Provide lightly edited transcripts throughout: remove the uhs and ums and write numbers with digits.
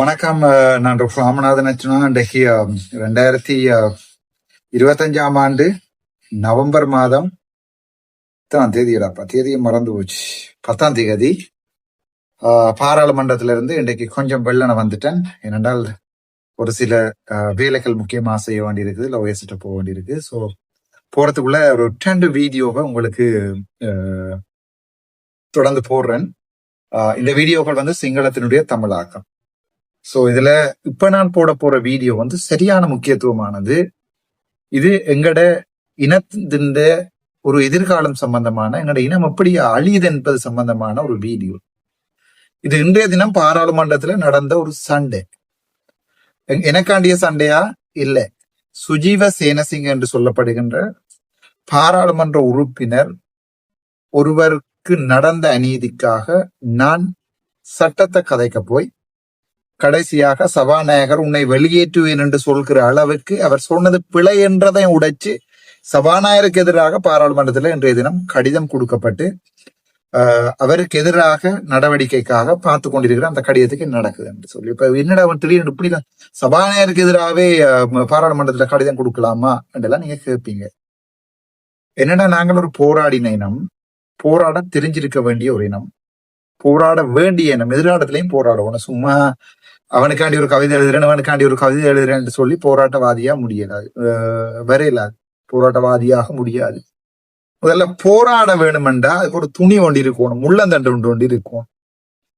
வணக்கம். நான் டாக்டர் ராமநாதன் அச்சுனா. இன்றைக்கு 2025 நவம்பர் மாதம் 10ஆம் தேதியடாப்பா, தேதியை மறந்து போச்சு, 10ஆம் தேதி பாராளுமன்றத்திலிருந்து இன்றைக்கு கொஞ்சம் வெள்ளன வந்துட்டேன். ஏனென்றால் ஒரு சில வேலைகள் முக்கியமாக செய்ய வேண்டியிருக்குது, இல்லை வயசுட்ட போக வேண்டியிருக்கு. ஸோ போகிறதுக்குள்ள ஒரு 2 வீடியோவை உங்களுக்கு தொடர்ந்து போடுறேன். இந்த வீடியோக்கள் வந்து சிங்களத்தினுடைய தமிழாக்கம். ஸோ இதுல இப்ப நான் போட போற வீடியோ வந்து சரியான முக்கியத்துவமானது. இது எங்கட இனத்தின் ஒரு எதிர்காலம் சம்பந்தமான, எங்கட இனம் எப்படி அழியுது என்பது சம்பந்தமான ஒரு வீடியோ. இது இன்றைய தினம் பாராளுமன்றத்துல நடந்த ஒரு சண்டை. எனக்காண்டிய சண்டையா இல்ல, சுஜீவ சேனசிங்க என்று சொல்லப்படுகின்ற பாராளுமன்ற உறுப்பினர் ஒருவருக்கு நடந்த அநீதிக்காக நான் சட்டத்தை கதைக்க போய் கடைசியாக சபாநாயகர் உன்னை வெளியேற்றுவேன் என்று சொல்கிற அளவுக்கு அவர் சொன்னது பிழை என்றதை உடைச்சு சபாநாயகருக்கு எதிராக பாராளுமன்றத்தில் இன்றைய தினம் கடிதம் கொடுக்கப்பட்டு அவருக்கு எதிராக நடவடிக்கைக்காக பார்த்து கொண்டிருக்கிற அந்த கடிதத்துக்கு நடக்குது என்று சொல்லி, இப்ப என்னடா திடீர்னு இப்படி சபாநாயகருக்கு எதிராகவே பாராளுமன்றத்துல கடிதம் கொடுக்கலாமா என்றெல்லாம் நீங்க கேட்பீங்க. என்னடா, நாங்கள் ஒரு போராடின இனம், போராட தெரிஞ்சிருக்க வேண்டிய ஒரு இனம், போராட வேண்டிய இனம், எதிர்காலத்திலையும் போராடணும். சும்மா அவனுக்காண்டி ஒரு கவிதை எழுதுறேன், அவனுக்காண்டி ஒரு கவிதை எழுதுறேன்னு சொல்லி போராட்டவாதியா முடியலாது, வரையலாது, போராட்டவாதியாக முடியாது. முதல்ல போராட வேணுமெண்டா அதுக்கு ஒரு துணி ஒன்று இருக்கணும், முள்ளந்தண்டு ஒன்று இருக்கும்.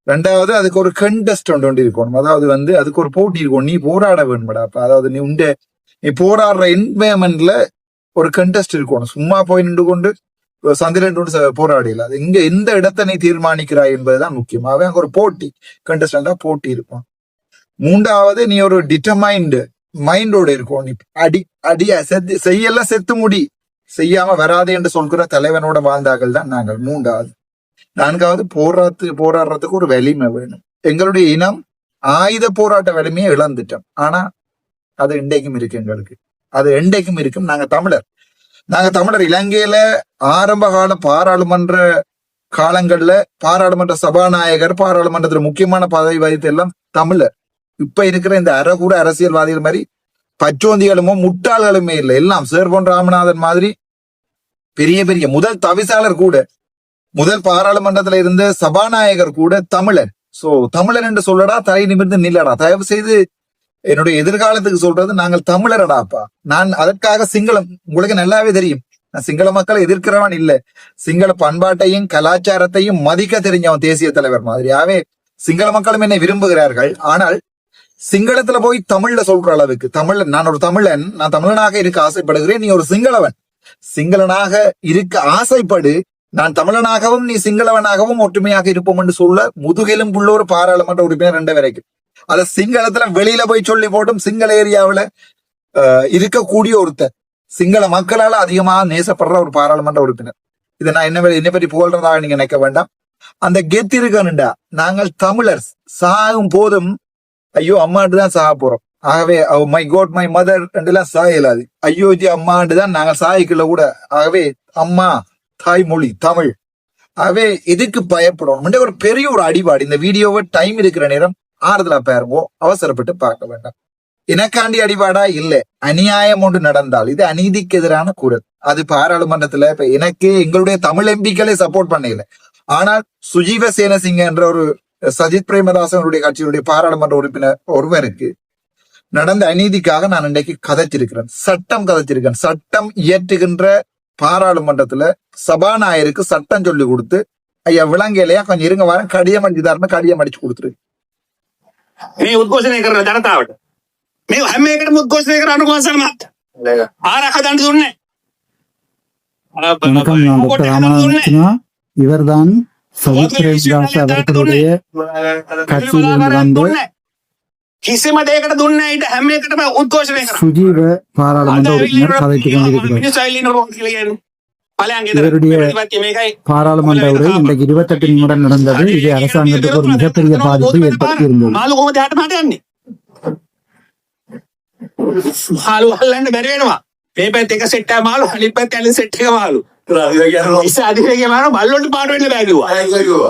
ரெண்டாவது அதுக்கு ஒரு கண்டெஸ்ட் ஒன்று இருக்கணும், அதாவது அதுக்கு ஒரு போட்டி இருக்கும். நீ போராட வேணுமடா, அதாவது நீ போராடுற என்வயர்மெண்ட்ல ஒரு கண்டெஸ்ட் இருக்கணும். சும்மா போய் நின்று கொண்டு சந்திரன் போராடல. அது இங்க எந்த இடத்தை நீ தீர்மானிக்கிறாய் என்பதுதான் முக்கியம். அவன் ஒரு போட்டி, கண்டெஸ்டண்டா போட்டி இருக்கும். மூன்றாவது, நீ ஒரு டிட்டர்மைண்ட் மைண்டோட இருக்கும். நீ அடியா செய்யலாம், செத்து முடி, செய்யாம வராது என்று சொல்கிற தலைவனோட வாழ்ந்தார்கள் தான் நாங்கள். மூன்றாவது. நான்காவது, போராடுறதுக்கு ஒரு வலிமை வேணும். எங்களுடைய இனம் ஆயுத போராட்ட வலிமையை இழந்துட்டோம். ஆனா அது இன்றைக்கும் இருக்கு, எங்களுக்கு அது இன்றைக்கும் இருக்கும். நாங்க தமிழர் இலங்கையில ஆரம்ப கால பாராளுமன்ற காலங்கள்ல பாராளுமன்ற சபாநாயகர், பாராளுமன்றத்துல முக்கியமான பதவி வகித்த எல்லாம் தமிழர். இப்ப இருக்கிற இந்த அறகூட அரசியல்வாதிகள் மாதிரி பச்சோந்திகளுமோ முட்டாள்களுமே இல்லை. எல்லாம் சேர்பொன் ராமநாதன் மாதிரி பெரிய பெரிய முதல் தவிசாளர் கூட, முதல் பாராளுமன்றத்துல இருந்த சபாநாயகர் கூட தமிழர். சோ தமிழர் என்று சொல்லடா, தலை நிமிர்ந்து நில்லடா. தயவு செய்து என்னுடைய எதிர்காலத்துக்கு சொல்றது, நாங்கள் தமிழரடாப்பா. நான் அதற்காக சிங்களம், உங்களுக்கு நல்லாவே தெரியும், நான் சிங்கள மக்களை எதிர்க்கிறவன் இல்ல. சிங்கள பண்பாட்டையும் கலாச்சாரத்தையும் மதிக்க தெரிஞ்சவன், தேசிய தலைவர் மாதிரியாவே சிங்கள மக்களும் என்னை விரும்புகிறார்கள். ஆனால் சிங்களத்துல போய் தமிழ்ல சொல்ற அளவுக்கு, நான் ஒரு தமிழன், நான் தமிழனாக இருக்க ஆசைப்படுகிறேன், நீ ஒரு சிங்களவன், சிங்களனாக இருக்க ஆசைப்படு, நான் தமிழனாகவும் நீ சிங்களவனாகவும் ஒற்றுமையாக இருப்போம் என்று சொல்ல முதுகெலும் உள்ள ஒரு பாராளுமன்ற உறுப்பினர் 2 வரைக்கும். அத சிங்களத்துல வெளியில போய் சொல்லி போட்டும் சிங்கள ஏரியாவில இருக்கக்கூடிய ஒருத்தர், சிங்கள மக்களால அதிகமாக நேசப்படுற ஒரு பாராளுமன்ற உறுப்பினர். இதை நான் என்னை பற்றி புகழ்றதாக நீங்க நினைக்க வேண்டாம். அந்த கெத்து இருக்கணுண்டா, நாங்கள் தமிழர் சாகும் போதும் ஐயோ அம்மாண்டு தான் சாக போறோம். ஆகவே மை கோட் மை மதர் என்றெல்லாம் சாயலாது, ஐயோஜி அம்மாண்டு தான் நாங்கள் சாய்க்குள்ள கூட. ஆகவே அம்மா தாய்மொழி தமிழ். ஆகவே எதுக்கு பயப்படணும்? ஒரு பெரிய ஒரு அடிபாடு. இந்த வீடியோவை டைம் இருக்கிற நேரம் ஆறுதலா பாருங்கோ, அவசரப்பட்டு பார்க்க வேண்டாம். எனக்காண்டி அடிபாடா இல்ல, அநியாயம் ஒன்று நடந்தால் இது அநீதிக்கு எதிரான குரல். அது பாராளுமன்றத்துல இப்ப எனக்கு எங்களுடைய தமிழ் எம்பிக்களே சப்போர்ட் பண்ணல. ஆனால் சுஜீவ சேனசிங்க என்ற ஒரு சஜித் பிரேமதாசனுடைய கட்சியினுடைய பாராளுமன்ற உறுப்பினர் ஒருவருக்கு நடந்த அநீதிக்காக நான் இன்றைக்கு கதைச்சிருக்கிறேன், கதைச்சிருக்கேன். சட்டம் இயற்றுகின்ற பாராளுமன்றத்துல சபாநாயகருக்கு சட்டம் சொல்லி கொடுத்து, ஐயா விளங்கலையா கொஞ்சம் இருங்க வாரம், கடிதம் அடிச்சுதாருன்னு கடிதம் அடிச்சு கொடுத்துரு. මේ උද්ඝෝෂණය කරන ජනතාවට මේ හැම එකටම උද්ඝෝෂණය කරන අනුකම්පාවෙන් මාත් ආරක්ෂා දඬු දුන්නේ. வணக்கம், நான் டாக்டர் ராமநாதன். இவர்தான் சஜித் பிரேமதாஸ் அவர்களுடைய கட்சியில் வந்து කිසිම දෙයකට දුන්නේ නැහැ. ඊට හැම එකටම උද්ඝෝෂණය කරා. சுஜீவ பாராளுமன்ற உறுப்பினர் கதைத்து கொண்டிருக்கிறார். இவருடைய பாராளுமன்ற உரை இன்றைக்கு 28 நிமிடம் நடந்தது. இது அரசாங்கத்துக்கு ஒரு மிகப்பெரிய பாதிப்பு ஏற்படுத்தி இருந்தது. මාළු අල්ලන්න බැරි වෙනවා. මේ පැත්ත එක සෙට් එක මාළු, අනිත් පැත්ත අනිත් සෙට් එක මාළු. ඉස්ස අධිවේගයේ මාළු බල්ලොන්ට පාට වෙන්න බෑ කිව්වා.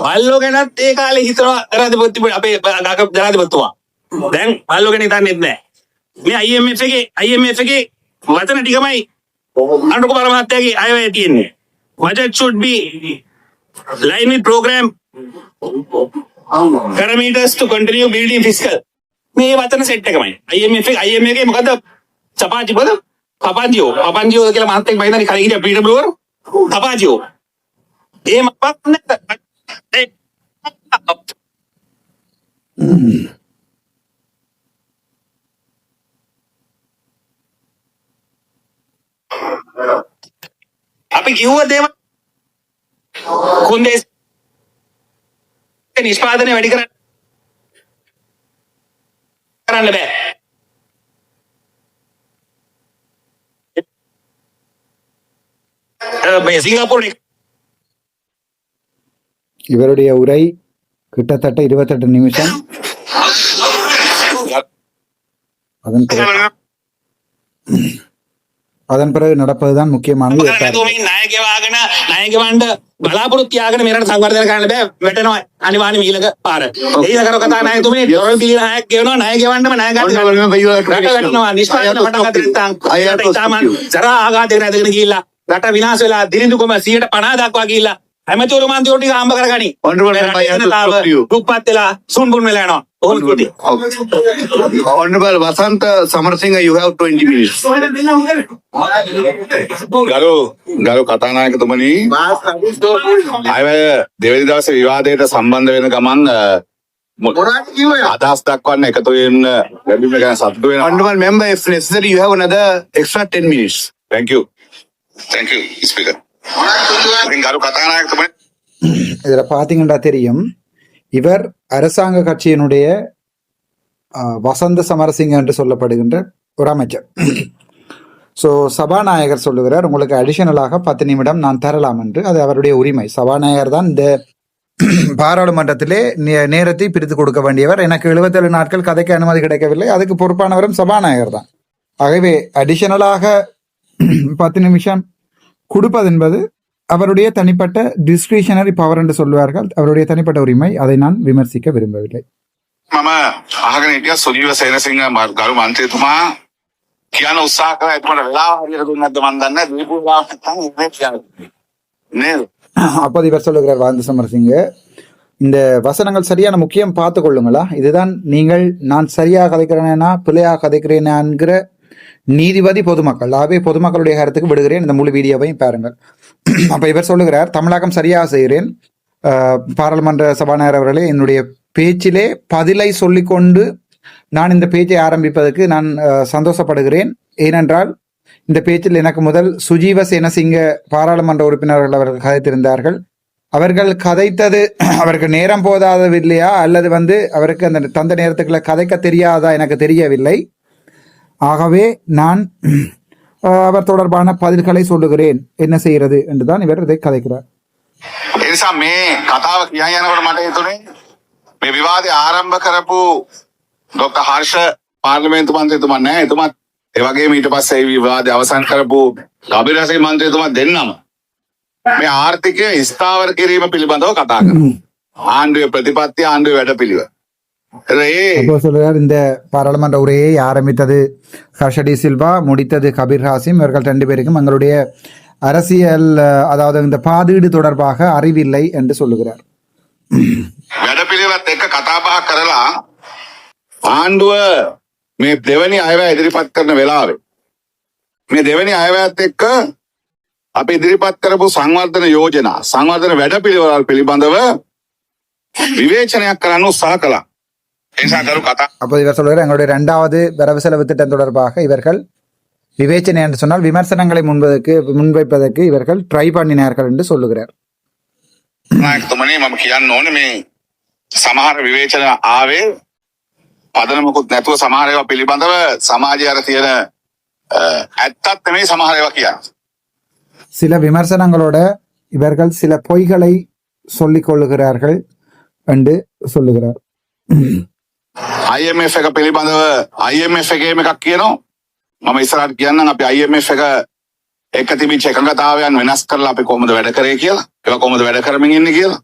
බල්ලෝ ගැනත් ඒ කාලේ හිතනවා ජනාධිපති අපේ ජනාධිපතිතුමා. දැන් පල්ලෝගෙන හිතන්නෙත් නෑ. මේ IMF එකේ වචන ටිකමයි අනුක පරමාත්‍යගේ අයවැය තියෙන්නේ. Budget should be line with program parameters to continue building fiscal. මේ වචන සෙට් එකමයි. IMF එකේ මොකද්ද? චපාතිපද? පපන්දියෝ කියලා මහත් එක්ක බයිනරි කලින් හිටිය පීටර් බ්ලෝවර් පපාතියෝ. ඒ මපක් නැහැ. අපි කිව්ව දේම කොන්දේස් නිෂ්පාදනය වැඩි කරන්න බෑ. சிங்கப்பூர் இவருடைய உரை கிட்டத்தட்ட 28 நிமிஷம். அதன் பிறகு நடப்பதுதான் முக்கியமானது. නායකවන්ට බලාපොරොත්තු තියාගෙන මෙරට සංවර්ධනය කරන්න බෑ. වැටෙනවා අනිවාර්යයෙන්ම ඊළඟ පාර. ඊළඟ කතා නායකතුමනි ඩොලර් බිලියන 6ක් ගෙවනවා නායකවන්ටම ණය ගන්නවා. නිෂ්පාදන පටන් ගන්න නැත්නම් ජරා ආඝාතයකට ඇදගෙන ගිහිල්ලා රට විනාශ වෙලා දිරිඳුකම 50% දක්වා ගිහිල්ලා හැමතිවරු මන්තිවරු ටික හම්බ කරගනි. දුප්පත් වෙලා සුන්බුන් වෙලා යනවා. Honorable Vasanta Samarasinghe, you have 20 minutes. ගරු කතානායකතුමනි, අයවැය දෙවැනි දවසේ විවාදයට සම්බන්ධ වෙන ගමන් අදහස් දක්වන්න එකතු වෙන්න ලැබීම ගැන සතුටු වෙනවා. Honorable member, if necessary, you have another extra 10 minutes. Thank you, speaker. ගරු කතානායකතුමනි, இதுல பாத்தீங்கன்னா தெரியும், இவர் அரசாங்க கட்சியினுடைய வசந்த சமரசிங்க என்று சொல்லப்படுகின்ற ஒரு அமைச்சர். ஸோ சபாநாயகர் சொல்லுகிறார், உங்களுக்கு அடிஷனலாக 10 நிமிடம் நான் தரலாம் என்று. அது அவருடைய உரிமை. சபாநாயகர் தான் இந்த பாராளுமன்றத்திலே நேரத்தை பிரித்து கொடுக்க வேண்டியவர். எனக்கு 77 நாட்கள் கதைக்கு அனுமதி கிடைக்கவில்லை, அதுக்கு பொறுப்பானவரும் சபாநாயகர் தான். ஆகவே அடிஷனலாக 10 நிமிஷம் கொடுப்பது என்பது அவருடைய தனிப்பட்ட டிஸ்கிரிஷனரி பவர் என்று சொல்வார்கள், அவருடைய தனிப்பட்ட உரிமை. அதை நான் விமர்சிக்க விரும்பவில்லை. මම අහගෙන හිටියා සුජීව සේනසිංහ ගරු මන්ත්‍රීතුමා කියන උත්සාහ කරා. එතකොට වෙලාව හරියට දුන්නේ නැද්ද මන් දන්නේ නැහැ. දීපු වෙලාව නැත්නම් ඉන්නේ කියන්නේ නේද? அப்போது இவர் சொல்லுகிறார், வாந்த சமரசிங்க, இந்த வசனங்கள் சரியான முக்கியம் பார்த்து கொள்ளுங்களா. இதுதான் நீங்கள் நான் சரியாக கதைக்கிறேனா பிள்ளையாக கதைக்கிறேனா என்கிற நீதிபதி பொதுமக்கள். ஆகவே பொதுமக்களுடைய கருத்துக்கு விடுகிறேன். இந்த முழு வீடியோவையும் பாருங்கள். அப்ப இவர் சொல்லுகிறார், தமிழாக்கம் சரியாக செய்கிறேன். பாராளுமன்ற சபாநாயகர் அவர்களே, என்னுடைய பேச்சிலே பதிலை சொல்லிக்கொண்டு நான் இந்த பேச்சை ஆரம்பிப்பதற்கு நான் சந்தோஷப்படுகிறேன். ஏனென்றால் இந்த பேச்சில் எனக்கு முதல் சுஜீவ சேனசிங்க பாராளுமன்ற உறுப்பினர்கள் அவர்கள் கதைத்திருந்தார்கள். அவர்கள் கதைத்தது அவருக்கு நேரம் போதாதவில்லையா அல்லது அவருக்கு அந்த தந்த நேரத்துக்குள்ள கதைக்க தெரியாதா எனக்கு தெரியவில்லை. ஆகவே நான் அவர் தொடர்பான பதில்களை சொல்லுகிறேன், என்ன செய்கிறது என்றுதான் இவர் இதை கதைக்கிறார். ඒ නිසා මේ කතාව කියන්න යනකොට මට හිතුනේ මේ විවාදය ආරම්භ කරපු ඩොක්ටර් හර්ෂ පාර්ලිමේන්තු මන්ත්‍රීතුමා නෑ. එතුමාත් ඒ වගේම ඊට පස්සේ මේ විවාදය අවසන් කරපු කබිර හසන් මන්ත්‍රීතුමා දෙන්නම මේ ආර්ථිකය ස්ථාවර කිරීම පිළිබඳව කතා කරනවා. ආණ්ඩුවේ ප්‍රතිපත්ති, ආණ්ඩුවේ වැඩපිළිවෙල. அப்போ சொல்றார், இந்த பாராளுமன்ற உரையை ஆரம்பித்தது ஹர்ஷடி சில்வா, முடித்தது கபீர் ஹாசிம். இவர்கள் 2 பேருக்கும் எங்களுடைய அரசியல், அதாவது இந்த பாதீடு தொடர்பாக அறிவில்லை என்று சொல்லுகிறார். වැඩපිළිවෙලත් එක්ක කතා බහ කරලා ආණ්ඩුව මේ දෙවැනි අයවැය ඉදිරිපත් කරන වෙලාවේ මේ දෙවැනි අයවැයත් එක්ක අපි ඉදිරිපත් කරපු සංවර්ධන යෝජනා, සංවර්ධන වැඩපිළිවෙළ පිළිබඳව විවේචනයක් කරන්න උත්සාහ කළා. அப்போது இவர் சொல்கிறார், எங்களுடைய 2வது வரவு செலவு திட்டம் தொடர்பாக இவர்கள் விவேச்சனை என்று சொன்னால் விமர்சனங்களை முன்வைப்பதற்கு இவர்கள் ட்ரை பண்ணினார்கள் என்று சொல்லுகிறார். நாயකතුමනි, මම කියන්න ඕනේ මේ සමහර විවේචන ආවේ පදනමකුත් නැතුව සමහර ඒවා පිළිබඳව සමාජයේ අර තියෙන ඇත්තත් නෙමෙයි සමහර ඒවා කියන්නේ. சில விமர்சனங்களோட இவர்கள் சில பொய்களை சொல்லிக் கொள்ளுகிறார்கள் என்று சொல்லுகிறார். IMF එක පිළිබඳව IMF එකේම එකක් කියනවා. මම ඉස්සරහට කියන්නම් අපි IMF එක තිබිච්ච එකඟතාවයන් වෙනස් කරලා අපි කොහොමද වැඩ කරේ කියලා. ඒක කොහොමද වැඩ කරමින් ඉන්නේ කියලා.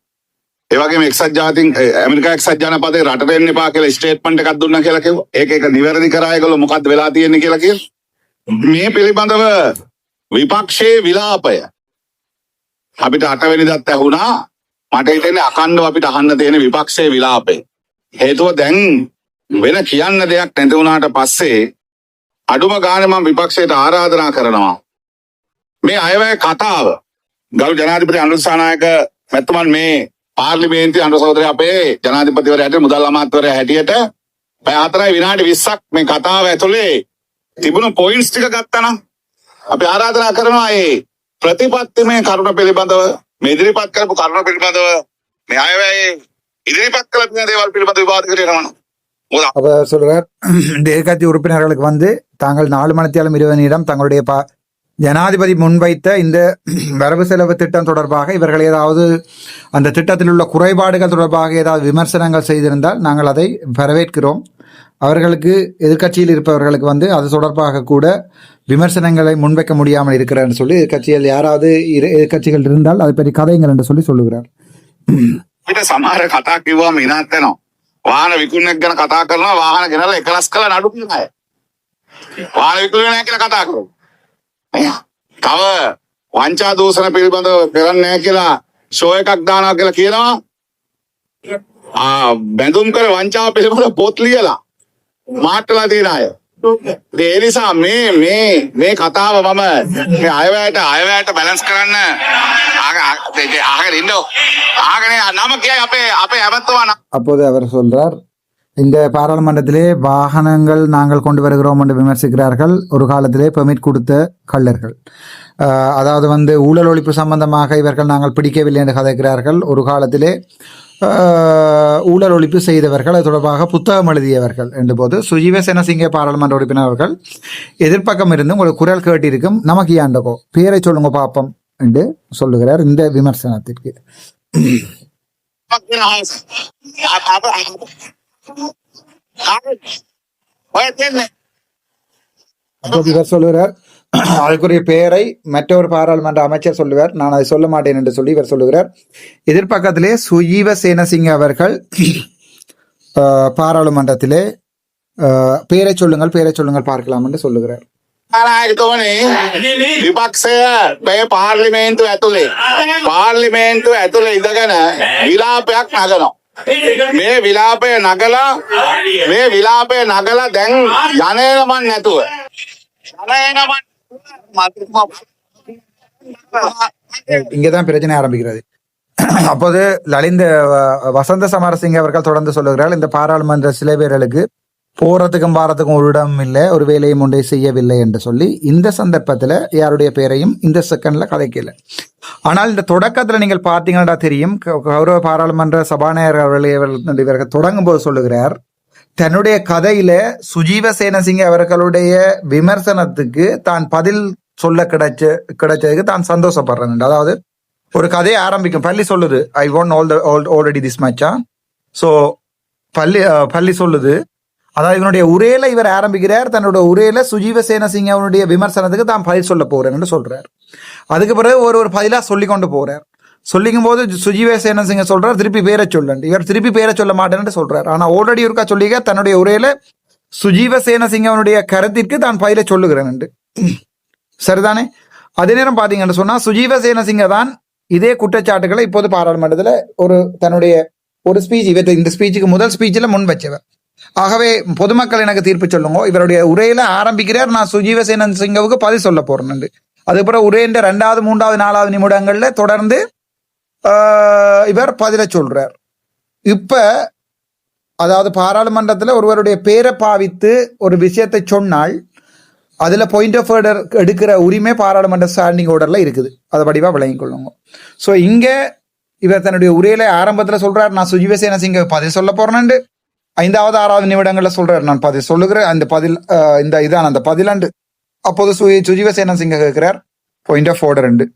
ඒ වගේම එක්සත් ජාතීන් ඇමරිකා එක්සත් ජනපදයේ රටට එන්න එපා කියලා ස්ටේට්මන්ට් එකක් දුන්නා කියලා කිව්වා. ඒක නිවැරදි කරා ඒගොල්ලෝ මොකද්ද වෙලා තියෙන්නේ කියලා කිව්වා. මේ පිළිබඳව විපක්ෂයේ විලාපය අපිට 8 වෙනිදාත් ඇහුණා. මට හිතෙන්නේ අකණ්ඩව අපිට අහන්න තියෙන විපක්ෂයේ විලාපය. හේතුව දැන් වෙන කියන්න දෙයක් නැති වුණාට පස්සේ අඩුම ගානේ මම විපක්ෂයට ආරාධනා කරනවා. මේ අයවැය කතාව ගරු ජනාධිපති අනුර සානායක මැතිතුමන් මේ පාර්ලිමේන්තුවේ අනුර සහෝදරය අපේ ජනාධිපතිවරයාට මුදල් අමාත්‍යවරයා හැටියට පැය 4 විනාඩි 20ක් මේ කතාව ඇතුලේ තිබුණු පොයින්ට්ස් ටික ගත්තා නම් අපි ආරාධනා කරනවා මේ ප්‍රතිපත්තිමය කරුණ පිළිබඳව මේ ඉදිරිපත් කරපු කරුණ පිළිබඳව මේ අයවැය ඉදිරිපත් කළ දේවල් පිළිබඳව විවාද කරනවා. அவர் சொல்றார், இந்த எதிர்க்கட்சி உறுப்பினர்களுக்கு வந்து தாங்கள் 4 மணித்தியாலும் 20 நிமிடம் தங்களுடைய ஜனாதிபதி முன்வைத்த இந்த வரவு செலவு திட்டம் தொடர்பாக இவர்கள் ஏதாவது அந்த திட்டத்தில் உள்ள குறைபாடுகள் தொடர்பாக ஏதாவது விமர்சனங்கள் செய்திருந்தால் நாங்கள் அதை வரவேற்கிறோம். அவர்களுக்கு எதிர்க்கட்சியில் இருப்பவர்களுக்கு வந்து அது தொடர்பாக கூட விமர்சனங்களை முன்வைக்க முடியாமல் இருக்கிறார் சொல்லி எதிர்க்கட்சியில் யாராவது எதிர்க்கட்சிகள் இருந்தால் அதை பற்றி கதைங்கள் என்று சொல்லி சொல்லுகிறார். සමහර කතා කිව්වම ඉනත් වෙනවා. වාහන විකුණනක් ගැන කතා කරනවා, වාහන ගෙනල්ලා 11 කළා නඩු කියන අය. වාහන විකුණුවේ නැහැ කියලා කතා කරනවා. තව වංචා දූෂණ පිළිබඳව කරන්නේ නැහැ කියලා ෂෝ එකක් දානවා කියලා කියනවා. බැඳුම් කර වංචාව පිළිබඳව පොත් ලියලා මාට්ටලා තියෙන අය. ඒ නිසා මේ කතාව මම මේ අයවැයට බැලන්ස් කරන්න ආගෙන ඉන්නෝ. ආගෙන නම කියයි අපේ ඇමතුමා. அப்போது அவர் சொல்றார், இந்த பாராளுமன்றத்திலே வாகனங்கள் நாங்கள் கொண்டு வருகிறோம் என்று விமர்சிக்கிறார்கள். ஒரு காலத்திலே பெர்மிட் கொடுத்த கள்ளர்கள், அதாவது வந்து ஊழல் ஒழிப்பு சம்பந்தமாக இவர்கள் நாங்கள் பிடிக்கவில்லை என்று கதைக்கிறார்கள். ஒரு காலத்திலே ஊழல் ஒழிப்பு செய்தவர்கள், அது தொடர்பாக புத்தகம் எழுதியவர்கள் என்ற போது சுஜீவ சேனசிங்க பாராளுமன்ற உறுப்பினர் அவர்கள் எதிர்ப்பக்கம் இருந்து உங்களுக்கு குரல் கேட்டிருக்கும், நமக்கு ஏண்டகோ பேரை சொல்லுங்க பாப்பம் என்று சொல்லுகிறார் இந்த விமர்சனத்திற்கு. இவர் சொல்லுகிறார், அதுக்குரிய பெயரை மற்றொரு பாராளுமன்ற அமைச்சர் சொல்லுவார், நான் அதை சொல்ல மாட்டேன் என்று சொல்லி இவர் சொல்லுகிறார். எதிர்பக்கத்திலே சுஜீவ சேனசிங்க அவர்கள் பாராளுமன்றத்திலே பெயரை சொல்லுங்கள் பார்க்கலாம் என்று சொல்லுகிறார். විපක්ෂය මේ පාර්ලිමේන්තුව ඇතුලේ ඉඳගෙන විලාපයක් නගනවා. මේ විලාපය නගලා දැන් ජනේනමන් නැතුව இங்கதான் பிரச்சனை ஆரம்பிக்கிறது. அப்போது லலிந்த வசந்த சமரசிங்க அவர்கள் தொடர்ந்து சொல்லுகிறார், இந்த பாராளுமன்ற சில பேர்களுக்கு போறதுக்கும் பாரத்துக்கும் ஒரு இடம் இல்லை, ஒரு வேலையும் ஒன்றை செய்யவில்லை என்று சொல்லி இந்த சந்தர்ப்பத்தில் யாருடைய பேரையும் இந்த செகண்ட்ல கதைக்கல. ஆனால் இந்த தொடக்கத்தில் நீங்கள் பார்த்தீங்கன்னா தெரியும், கௌரவ பாராளுமன்ற சபாநாயகர் அவர்கள் இவர்கள் தொடங்கும் போது சொல்லுகிறார், தன்னுடைய கதையில சுஜீவ சேனசிங்க அவர்களுடைய விமர்சனத்துக்கு தான் பதில் சொல்ல கிடைச்சதுக்கு தான் சந்தோஷப்படுறேன். அதாவது ஒரு கதையை ஆரம்பிக்கும், பள்ளி சொல்லுது ஐ வாண்ட் ஆல்ரெடி திஸ் மச்சா. ஸோ பள்ளி சொல்லுது, அதாவது இவனுடைய உரையில இவர் ஆரம்பிக்கிறார், தன்னோட உரையில சுஜீவ சேனசிங்க அவனுடைய விமர்சனத்துக்கு தான் பதில் சொல்ல போறேன்னு சொல்றார். அதுக்கு பிறகு ஒரு பதிலா சொல்லி கொண்டு போறார். சொல்லிக்கும் போது சுஜீவ சேனசிங்க சொல்றார் திருப்பி பேரை சொல்லு, இவர் திருப்பி பேரை சொல்ல மாட்டேன்னு சொல்றார். ஆனா ஆல்ரெடி இருக்கா சொல்லிக்க தன்னுடைய உரையில சுஜீவ சேனசிங்க அவனுடைய கருத்திற்கு தான் பதில சொல்லுகிறேன். சரிதானே? அதே நேரம் பாத்தீங்கன்னு சொன்னா சுஜீவ சேனசிங்க தான் இதே குற்றச்சாட்டுகளை இப்போது பாராளுமன்றத்துல தன்னுடைய ஒரு ஸ்பீச், இந்த ஸ்பீச்சுக்கு முதல் ஸ்பீச்சில் முன் வச்சவர். ஆகவே பொதுமக்கள் எனக்கு தீர்ப்பு சொல்லுங்க, இவருடைய உரையில ஆரம்பிக்கிறார் நான் சுஜீவ சேனசிங்கவுக்கு பதில் சொல்ல போறேன். அதுக்கப்புறம் உரையின் 2வது 3வது 4வது நிமிடங்கள்ல தொடர்ந்து இவர் பதில சொல்றார். இப்ப அதாவது பாராளுமன்றத்துல ஒருவருடைய பேரை பாவித்து ஒரு விஷயத்தை சொன்னால் அதுல பாயிண்ட் ஆஃப் ஆர்டர் எடுக்கிற உரிமை பாராளுமன்ற ஸ்டாண்டிங் ஆர்டர்ல இருக்குது, அதை படிவா விளங்கிக் கொள்ளுங்க. ஸோ இங்க இவர் தன்னுடைய உரையில ஆரம்பத்துல சொல்றார் நான் சுஜீவ சேனசிங்க பதில் சொல்ல போறேன், 5வது 6வது நிமிடங்கள்ல சொல்றாரு நான் பதில் சொல்லுகிறேன், அந்த பதில் இதான் அந்த பதிலண்டு. அப்போது சுஜீவ சேனசிங்க கேட்கிறார் பாயிண்ட் ஆஃப் ஆர்டர் உண்டு.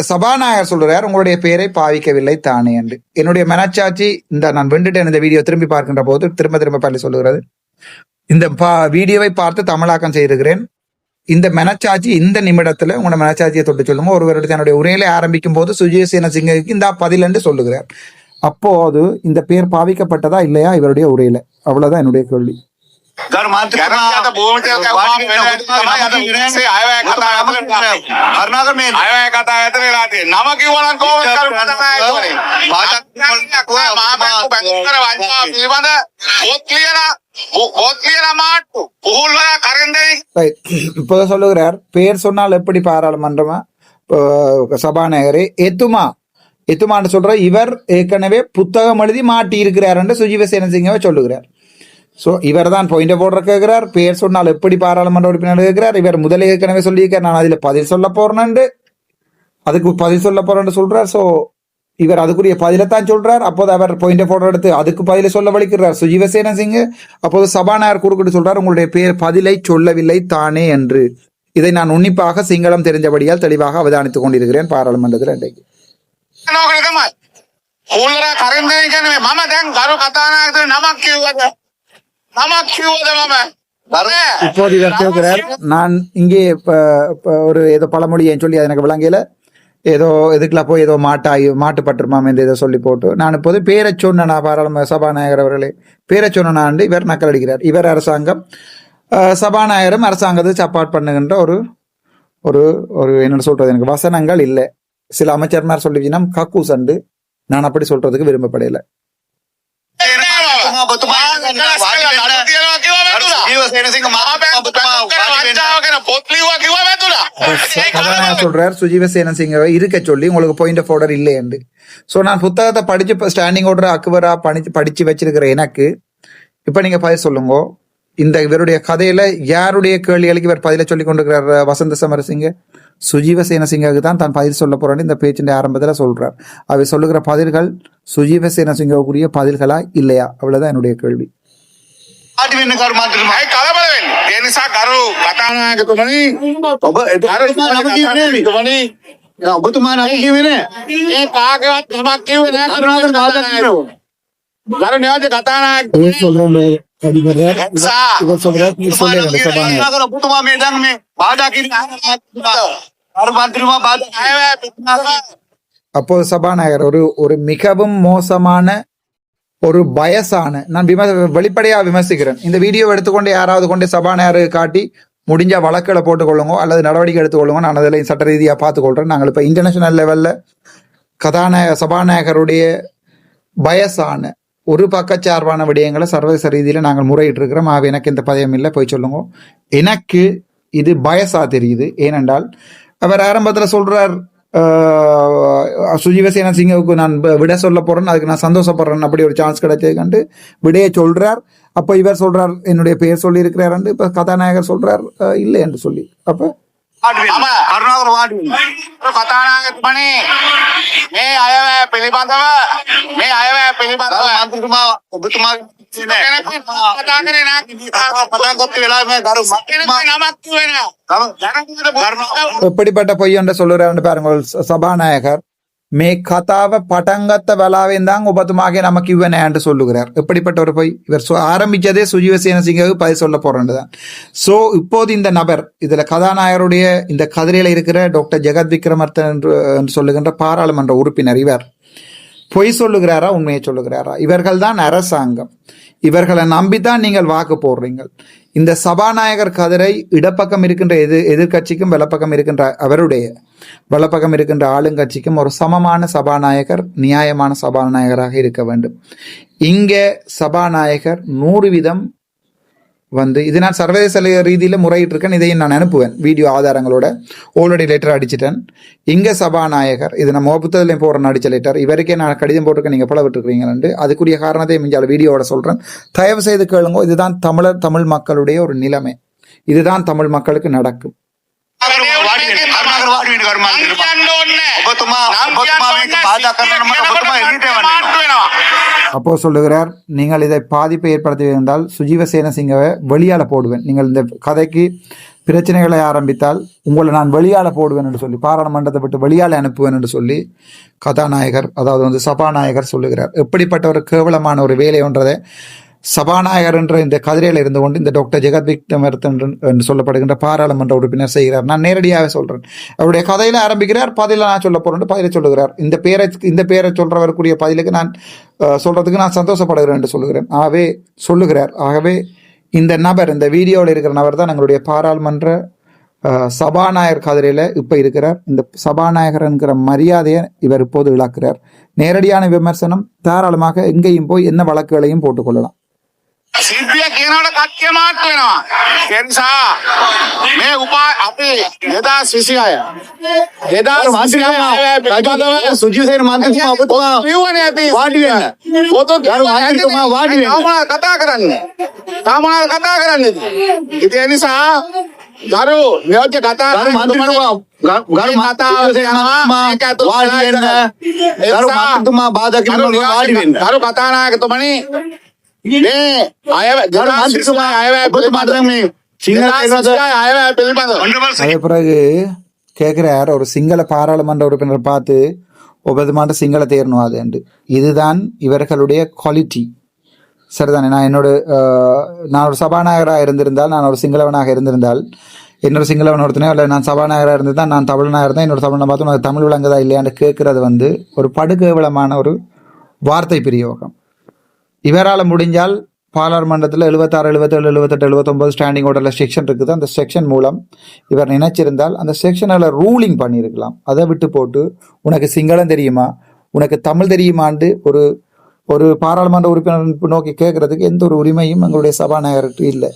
சபாநாயகர் சொல்றார் உங்களுடைய பெயரை பாவிக்கவில்லை தானே என்று. என்னுடைய மனச்சாட்சி நான் வெண்டுட்டேன். இந்த வீடியோ திரும்பி பார்க்கின்ற போது திரும்ப பள்ளி சொல்லுகிறது, இந்த வீடியோவை பார்த்து தமிழாக்கம் செய்திருக்கிறேன். இந்த மனச்சாட்சி இந்த நிமிடத்துல உங்களோட மனச்சாட்சியை தொட்டு சொல்லுங்க. ஒருவருடைய தன்னுடைய உரையில ஆரம்பிக்கும் போது சுஜீவ சேனசிங்கவுக்கு இந்த பதில் என்று சொல்லுகிறார். அப்போது இந்த பேர் பாவிக்கப்பட்டதா இல்லையா இவருடைய உரையில? அவ்வளவுதான் என்னுடைய கேள்வி. ගරු මන්ත්‍රීතුමා ගැරන්ටි අත භූමිතල කවුරුහම වෙන තමයි අද විරේන්සේ අයවැය කතා ඇතුළේ කරුණාකර මේ අයවැය කතා ඇතුළේ වෙලා තියෙන්නේ. නම කිව්වනම් කොහොමද කරු කතානායකවනේ. මහා බැංකුවර වංචාව පිළිබඳ පොත් ලියලා මාට්ටු පුහුල් වල කරන්දේ Right. இப்போது சொல்லுகிறார், பேர் சொன்னால் எப்படி பாராளுமன்றமா சபாநாயகரே எத்துமான்னு சொல்ற இவர் ஏற்கனவே புத்தகம் எழுதி மாட்டி இருக்கிறார் என்று சுஜீவ சேனசிங்கவை சொல்லுகிறார். ஸோ இவர் தான் பாயிண்ட் போடுற கேட்கிறார். பேர் சொன்னால் எப்படி பாராளுமன்ற உறுப்பினர் கேட்கிறார். இவர் முதலே ஏற்கனவே சொல்லியிருக்கார், நான் அதில் பதில் சொல்ல போறேன்னு, அதுக்கு பதில் சொல்ல போறேன்னு சொல்றார். ஸோ இவர் அதுக்குரிய பதிலைத்தான் சொல்றார். அப்போது அவர் பாயிண்ட் போடுற எடுத்து அதுக்கு பதிலை சொல்ல வலிக்கிறார் சுஜீவசேன சிங். அப்போது சபாநாயகர் குறுக்கிட்டு சொல்றார், உங்களுடைய பேர் பதிலை சொல்லவில்லை தானே என்று. இதை நான் உன்னிப்பாக சிங்களம் தெரிஞ்சபடியால் தெளிவாக அவதானித்துக் கொண்டிருக்கிறேன் பாராளுமன்றத்தில் இன்றைக்கு. නෝකනේ තමයි. පුහුල් වල කරන්දේ කියන්නේ මම දැන් කරු කතානායකතුමා නමක් කිව්වද? නමක් කිව්වද මම? இப்போது இவர் கேட்கிறார், நான் இங்கே ஒரு ஏதோ பழமொழியை சொல்லி அது எனக்கு விளங்கல, ஏதோ எதுக்குலாம் போய் ஏதோ மாட்டுப்பட்டுருமாம் என்று ஏதோ சொல்லி போட்டு, நான் இப்போது பேரை சொன்னா பாராளுமன்ற சபாநாயகர் அவர்களே பேரை சொன்னாண்டு இவர் நக்கல் அடிக்கிறார். இவர் அரசாங்கம் சபாநாயகரும் அரசாங்கத்தை சப்பாட் பண்ணுகின்ற ஒரு ஒரு ஒரு என்ன சொல்றது, எனக்கு வசனங்கள் இல்லை. சில அமைச்சர்மார் சொல்லிச்சுன்னா கக்கூ சண்டு, நான் அப்படி சொல்றதுக்கு விரும்பப்படையில. சொல்றார் சுஜீவ சேனசிங்கவை இருக்க சொல்லி உங்களுக்கு பாயிண்ட் ஆஃப் ஆர்டர் இல்லை என்று. சோ நான் புத்தகத்தை படிச்சு ஸ்டாண்டிங் ஆர்டர் அக்குவரா படிச்சு வச்சிருக்கிற எனக்கு இப்ப நீங்க பதில் சொல்லுங்க, இந்த இவருடைய கதையில யாருடைய கேள்விகளுக்கு இவர் பதில சொல்லி கொண்டிருக்கிறார்? வசந்த சமரசிங்க சுஜீவ சேனசிங்காவுக்கு தான் பதில் சொல்ல போறேன்னு இந்த பேச்சின் ஆரம்பத்துல சொல்றார். அவர் சொல்லுகிற பதில்கள் சுஜீவ சேனசிங்காவுக்குரிய பதில்களா இல்லையா? அவ்வளவுதான் என்னுடைய கேள்வி. කලබල වෙන්නේ. ඒ නිසා කරු කතානායකතුමනි ඔබතුමා නම් කිව්වේ නෑ. ඒ කාගේවත් නමක් කිව්වේ නෑ කරුණාකර කතානායකතුමනි. කරු නියෝජ්‍ය කතානායක இவர் சொல்றாரு, இவர் சொல்றாரு, நீ சொல்லுங்க சபாநாயகர். කරුණාකර ඔබතුමා මේ දැන් මේ බාධා කිරීම කරු මන්ත්‍රීතුමා බාධා අයවැය පිටනම அப்போது சபாநாயகர் ஒரு மிகவும் மோசமான ஒரு பயசான, நான் வெளிப்படையா விமர்சிக்கிறேன். இந்த வீடியோ எடுத்துக்கொண்டு யாராவது கொண்டு சபாநாயகரை காட்டி முடிஞ்ச வழக்குகளை போட்டுக்கொள்ளுங்க அல்லது நடவடிக்கை எடுத்துக்கொள்ளுங்க. நான் அதில் சட்ட ரீதியாக பார்த்துக்கொள்றேன். நாங்கள் இப்போ இன்டர்நேஷனல் லெவல்ல சபாநாயகருடைய பயசான ஒரு பக்கச்சார்பான விடயங்களை சர்வதேச ரீதியில நாங்கள் முறையிட்டு இருக்கிறோம். எனக்கு இந்த பதயம் இல்லை, போய் சொல்லுங்க. எனக்கு இது பயசா தெரியுது. ஏனென்றால் அவர் ஆரம்பத்தில் சொல்றார், சுஜீவ சேனசிங்கவுக்கு நான் விட சொல்ல போறேன், அதுக்கு நான் சந்தோஷப்படுறேன், அப்படி ஒரு சான்ஸ் கிடைச்சதுக்கண்டு விடையை சொல்றார். அப்ப இவர் சொல்றார் என்னுடைய பெயர் சொல்லி இருக்கிறார், இப்ப கதாநாயகர் சொல்றார் இல்லை என்று சொல்லி. அப்ப කරුණාකර වාඩි වෙන්න. කතානායකතුමනි මේ අයවැය පිළිබඳව මන්ත්‍රීතුමා ඔබතුමා කතා කරේ නෑ. පටන් ගත්ත වෙලාවේ මේ ගරු නමක් කිව්වේ නෑ. எப்படிப்பட்ட பொய் என்று சொல்லுறாருன்னு பாருங்கள். சபாநாயகர் மே கதாவை பட்டங்கத்த வேளாவேன் தான் உபத்துமாக நமக்கு இவனே என்று சொல்லுகிறார். எப்படிப்பட்ட ஒரு பொய்! இவர் ஆரம்பிச்சதே சுஜீவ சேனசிங்காவுக்கு பதில் சொல்ல போறேன்னுதான். சோ இப்போது இந்த நபர் இதுல கதாநாயகருடைய இந்த கதிரையில இருக்கிற டாக்டர் ஜெகத் விக்ரமர்த்தன் என்று சொல்லுகின்ற பாராளுமன்ற உறுப்பினர் இவர் பொய் சொல்லுகிறாரா உண்மையை சொல்லுகிறாரா? இவர்கள் தான் அரசாங்கம். இவர்களை நம்பித்தான் நீங்கள் வாக்கு போடுறீங்க. இந்த சபாநாயகர் கதிரை இடப்பக்கம் இருக்கின்ற எதிர்கட்சிக்கும் வலப்பக்கம் இருக்கின்ற அவருடைய வலப்பக்கம் இருக்கின்ற ஆளுங்கட்சிக்கும் ஒரு சமமான சபாநாயகர், நியாயமான சபாநாயகராக இருக்க வேண்டும். இங்கே சபாநாயகர் 100% இது நான் சர்வதேச ரீதியில முறையிட்டு இருக்கேன். இதையும் நான் அனுப்புவேன் வீடியோ ஆதாரங்களோட. ஆல்ரெடி லெட்டர் அடிச்சிட்டேன். இங்க சபாநாயகர் இது நம்ம புத்தகத்திலையும் போடுற அடிச்ச லெட்டர், இவருக்கே நான் கடிதம் போட்டிருக்கேன், நீங்க பல விட்டுருக்கீங்க. அதுக்குரிய காரணத்தை மிஞ்சால வீடியோவோட சொல்றேன். தயவு செய்து கேளுங்க. இதுதான் தமிழ் மக்களுடைய ஒரு நிலைமை. இதுதான் தமிழ் மக்களுக்கு நடக்கும். அப்போ சொல்லுகிறார், நீங்கள் இதை பாதிப்பை ஏற்படுத்தியிருந்தால் சுஜீவ சேனசிங்கவை வெளியால போடுவேன். நீங்கள் இந்த கதைக்கு பிரச்சனைகளை ஆரம்பித்தால் உங்களை நான் வெளியால போடுவேன் என்று சொல்லி, பாராளுமன்றத்தை விட்டு வெளியால அனுப்புவேன் என்று சொல்லி கதாநாயகர், அதாவது சபாநாயகர் சொல்லுகிறார். எப்படிப்பட்ட ஒரு கேவலமான ஒரு வேலை ஒன்றதை சபாநாயகர் என்ற இந்த கதிரையில் இருந்து கொண்டு இந்த டாக்டர் ஜெகத் விக்ரமாதித்ய என்று சொல்லப்படுகின்ற பாராளுமன்ற உறுப்பினர் செய்கிறார். நான் நேரடியாக சொல்றேன். அவருடைய கதையில ஆரம்பிக்கிறார், பதில நான் சொல்ல போறேன், பதில சொல்லுகிறார். இந்த பேரை சொல்றவருக்குரிய பதிலுக்கு நான் சொல்றதுக்கு நான் சந்தோஷப்படுகிறேன் என்று சொல்லுகிறேன். ஆகவே இந்த நபர், இந்த வீடியோவில் இருக்கிற நபர் தான் எங்களுடைய பாராளுமன்ற சபாநாயகர் கதிரையில இப்ப இருக்கிறார். இந்த சபாநாயகர் என்கிற மரியாதையை இவர் இப்போது இழக்கிறார். நேரடியான விமர்சனம் தாராளமாக எங்கேயும் போய் என்ன வழக்குகளையும் போட்டுக்கொள்ளலாம். සිද්ධිය කියනවට කට්ටිය මාට් වෙනවා. ඒ නිසා මේ අපි 2026 සුජිසේන මන්ත්‍රීතුමා ඔබතුමා පියුවනේ ඇති වාඩි වෙන්න. පොතොත් ගරු මන්ත්‍රීතුමා වාඩි වෙන්න. තාමනා කතා කරන්නේ. ඉතින් ඒ නිසා ගරු නියෝජ්‍ය කතා ගරු මන්ත්‍රීතුමා ගරු මන්ත්‍රීතුමා වාඩි වෙන්න. ගරු මන්ත්‍රීතුමා බාධා කිරීම වාඩි වෙන්න. ගරු කතානායකතුමනි මේ ගරු මන්ත්‍රීතුමා ඔබතුමා දැන් මේ සිංහල අයවැය පිළිබඳව அதே பிறகு கேட்கிறார், ஒரு சிங்கள பாராளுமன்ற உறுப்பினர் பார்த்து ஒவ்வொருமாட்ட சிங்கள தேரணும் அது என்று. இதுதான் இவர்களுடைய குவாலிட்டி. சரிதானே? நான் ஒரு சபாநாயகராக இருந்திருந்தால், நான் ஒரு சிங்களவனாக இருந்திருந்தால், இன்னொரு சிங்களவன் ஒருத்தனே இல்லை நான் சபாநாயகராக இருந்திருந்தால், நான் தமிழனாக இருந்தேன், இன்னொரு தமிழனை பார்த்து உனக்கு தமிழ் விளங்குதா இல்லையான்னு கேட்கறது ஒரு படுகேவலமான ஒரு வார்த்தை பிரயோகம். இவரால் முடிஞ்சால் பாராளுமன்றத்தில் 76, 77, 78, 79 ஸ்டாண்டிங் ஆர்டரில் செக்ஷன் இருக்குது. அந்த செக்ஷன் மூலம் இவர் நினைச்சிருந்தால் அந்த செக்ஷனில் ரூலிங் பண்ணியிருக்கலாம். அதை விட்டு போட்டு உனக்கு சிங்களம் தெரியுமா, உனக்கு தமிழ் தெரியுமான்னு ஒரு பாராளுமன்ற உறுப்பினர் நோக்கி கேட்கறதுக்கு எந்த ஒரு உரிமையும் எங்களுடைய சபாநாயகருக்கு இல்லை.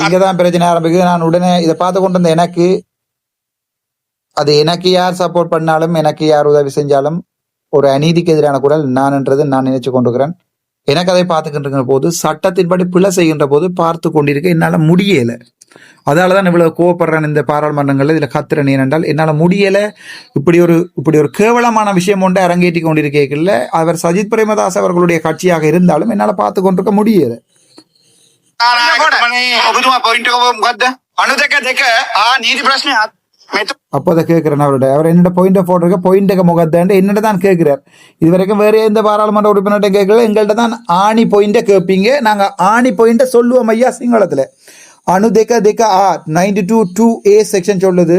இங்கதான் பிரச்சனை ஆரம்பிக்குது. நான் உடனே இதை பார்த்து கொண்டு வந்த எனக்கு யார் சப்போர்ட் பண்ணாலும், எனக்கு யார் உதவி செஞ்சாலும் ஒரு அநீதிக்கு எதிரான குரல் நான் நினைச்சு கொண்டிருக்கிறேன். எனக்கு அதை பார்த்துக்கின்ற போது, சட்டத்தின்படி பிழை செய்கின்ற போது பார்த்து கொண்டிருக்க என்னால முடியல. அதாலதான் இவ்வளவு கோவப்படுறேன் இந்த பாராளுமன்றங்கள்ல. இதுல கத்துறேன் ஏனென்றால் என்னால முடியல. இப்படி ஒரு கேவலமான விஷயம் ஒன்றை அரங்கேற்றி கொண்டிருக்கல. அவர் சஜித் பிரேமதாஸ் அவர்களுடைய கட்சியாக இருந்தாலும் என்னால பார்த்து கொண்டிருக்க முடியல. அப்போ அதை கேட்கிறேன் அவர் என்னோட பாயிண்ட் போட்டிருக்க பாயிண்ட முகத்தாண்டு என்னோட தான் கேட்கிறார். இது வரைக்கும் வேற எந்த பாராளுமன்ற உறுப்பினர்கிட்ட கேட்கல. எங்கள்கிட்ட தான் ஆணி பாயிண்ட கேட்பீங்க, நாங்க ஆணி பாயிண்ட சொல்லுவோம் ஐயா. சிங்களத்துல அணு தெக்க தெக்க 92(2)A செக்ஷன் சொல்லுது,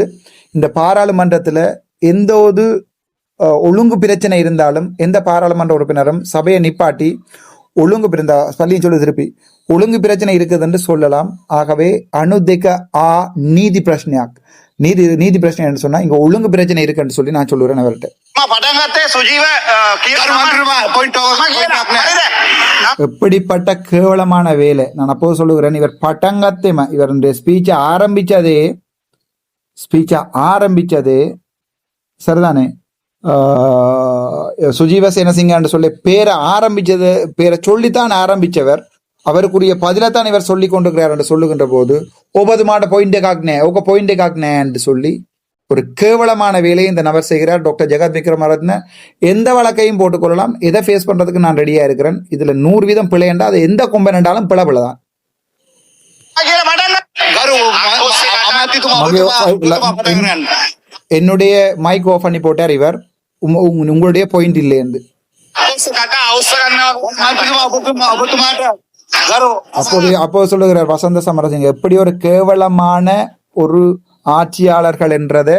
இந்த பாராளுமன்றத்துல எந்த ஒரு ஒழுங்கு பிரச்சனை இருந்தாலும் எந்த பாராளுமன்ற உறுப்பினரும் சபையை நிப்பாட்டி ஒழுங்கு பிறந்த பள்ளியும் சொல்லு திருப்பி ஒழுங்கு பிரச்சனை இருக்குது என்று சொல்லலாம். ஆகவே அணு தெக்க நீதி பிரச்சனையாக் நீதி பிரச்சனை என்று சொன்னா இங்க ஒழுங்கு பிரச்சனை இருக்குன்னு சொல்லி நான் சொல்லுறேன் அவர்கிட்ட. எப்படிப்பட்ட கேவலமான வேலை. நான் அப்போது சொல்லுகிறேன், இவர் பட்டங்கத்தேம இவருடைய ஸ்பீச்சை ஆரம்பிச்சதே சரிதானே. சுஜீவ சேனசிங்கான்னு சொல்லி பேரை சொல்லித்தான் ஆரம்பிச்சவர். அவருக்குரிய பதிலத்தான் இவர் சொல்லி கொண்டிருக்கிறார் என்று சொல்லுகின்ற போது ஒவ்வொரு மாட்ட பாயிண்டே காக்கினேன் என்று சொல்லி ஒரு கேவலமான வேலையை இந்த நபர் செய்கிறார். டாக்டர் ஜெகத் விக்ரமாதித்ய எந்த வழக்கையும் போட்டுக்கொள்ளலாம். எதை ஃபேஸ் பண்றதுக்கு நான் ரெடியா இருக்கிறேன். இதுல 100% பிழையண்டா அது எந்த கொம்பனண்டாலும் பிழைதான். என்னுடைய மைக் ஆஃப் பண்ணி போட்டார் இவர். உங்களுடைய பாயிண்ட் இல்லை என்று அப்போ சொல்லுகிறார் வசந்த சமரசிங்க. எப்படி ஒரு கேவலமான ஒரு ஆட்சியாளர்கள் என்றதை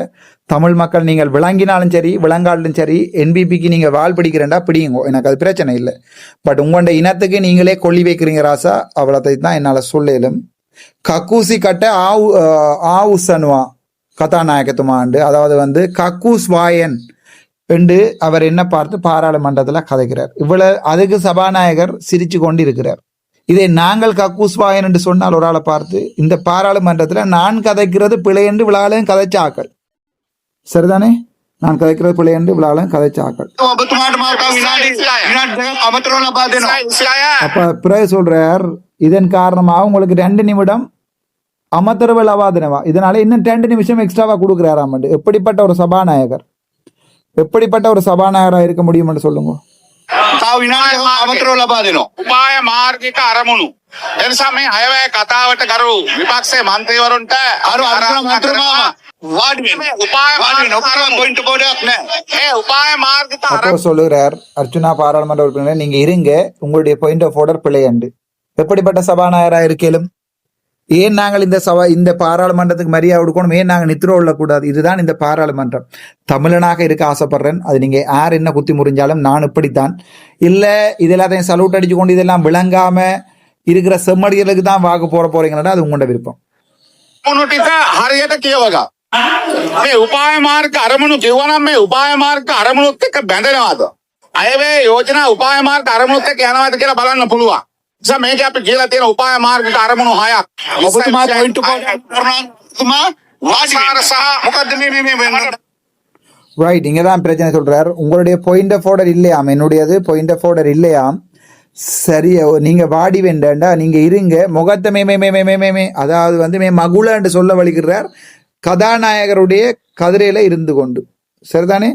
தமிழ் மக்கள் நீங்கள் விளங்கினாலும் சரி விளங்காலும் சரி, என்பிபிக்கு நீங்க வால் பிடிக்கிறேன்டா பிடிங்க, எனக்கு அது பிரச்சனை இல்லை. பட் உங்களுடைய இனத்துக்கு நீங்களே கொல்லி வைக்கிறீங்க ராசா, அவ்வளோத்தை தான் என்னால சொல்லலும். கக்கூசி கட்ட ஆவுசனுவா கதாநாயகத்துமாண்டு, அதாவது கக்கூஸ் வாயன் என்று அவர் என்ன பார்த்து பாராளுமன்றத்துல கதைக்கிறார். இவ்வளவு அதுக்கு சபாநாயகர் சிரிச்சு கொண்டு இருக்கிறார். இதை நாங்கள் கக்கூஸ்வாயன் என்று சொன்னால் ஒரு ஆளை பார்த்து இந்த பாராளுமன்றத்துல நான் கதைக்கிறது பிழை என்று விழாலையும் கதைச்ச ஆக்கள் சரிதானே. நான் கதைக்கிறது பிழை என்று விழாலையும் கதைச்ச ஆக்கள். அப்ப பிறகு சொல்றார், இதன் காரணமாக உங்களுக்கு 2 நிமிடம் அமர்த்தரவு அவாதனவா, இதனால இன்னும் 2 நிமிஷம் எக்ஸ்ட்ராவா கொடுக்குறாராம். எப்படிப்பட்ட ஒரு சபாநாயகரா இருக்க முடியும் என்று சொல்லுங்க. උපාය මාර්ගික අරමුණු එනිසා මේ අයවැය කතාවට ගරු විපක්ෂයේ මන්ත්‍රීවරුන්ට වාඩි වෙන්න. උපාය වාඩි වෙන්න. ඔබතුමා පොයින්ට් බෝඩයක් නැහැ. උපාය මාර්ගත அப்போ சொல்லுகிறார் அர்ச்சுனா பாராளுமன்ற உறுப்பினர், நீங்க இருங்க, உங்களுடைய பாயிண்ட் ஆஃப் ஆர்டர் பிழையண்டு. எப்படிப்பட்ட சபாநாயகராக இருக்கலும்? ஏன் நாங்கள் இந்த பாராளுமன்றத்துக்கு மரியாதை கொடுக்கணும்? ஏன் நாங்கள் நித்திர கொள்ளக்கூடாது? இதுதான் இந்த பாராளுமன்றம். தமிழனாக இருக்க ஆசைப்படுறேன். அது நீங்க யார் என்ன குத்தி முறிஞ்சாலும் நான் இப்படித்தான். இல்ல இது எல்லாத்தையும் சல்யூட் அடிச்சு கொண்டு இதெல்லாம் விளங்காம இருக்கிற செம்மடிகளுக்கு தான் வாக்கு போறீங்கன்னா அது உங்களோட விருப்பம். අරමුණු ටික හරියට කියවගා. මේ උපාය මාර්ග අරමුණු කිව්වනම් මේ උපාය මාර්ග අරමුණුත් එක්ක බැඳෙනවද? අයවේ යෝජනා උපාය මාර්ග අරමුණුත් එක්ක යනවාද කියලා බලන්න පුළුවන්. නිසා මේක අපි කියලා තියෙන උපාය මාර්ග අරමුණු 6ක්. ඔබතුමා පොයින්ට් බෝඩයක් කරනවා. ඔබතුමා වාඩි වෙන්න. මොකද්ද මේ ரைட், இங்க தான் பிரச்சனை சொல்றார். உங்களுடைய பாயிண்ட் ஆஃப் ஆர்டர் இல்லையாம், என்னுடையது பாயிண்ட் ஆஃப் ஆர்டர் இல்லையாம். சரி, நீங்க வாடி வேண்டாண்டா, நீங்க இருங்க. முகத்தை மே அதாவது வந்து மகுளன்னு சொல்ல வலிக்கிறார் கதாநாயகருடைய கதிரையில இருந்து கொண்டு. சரிதானே?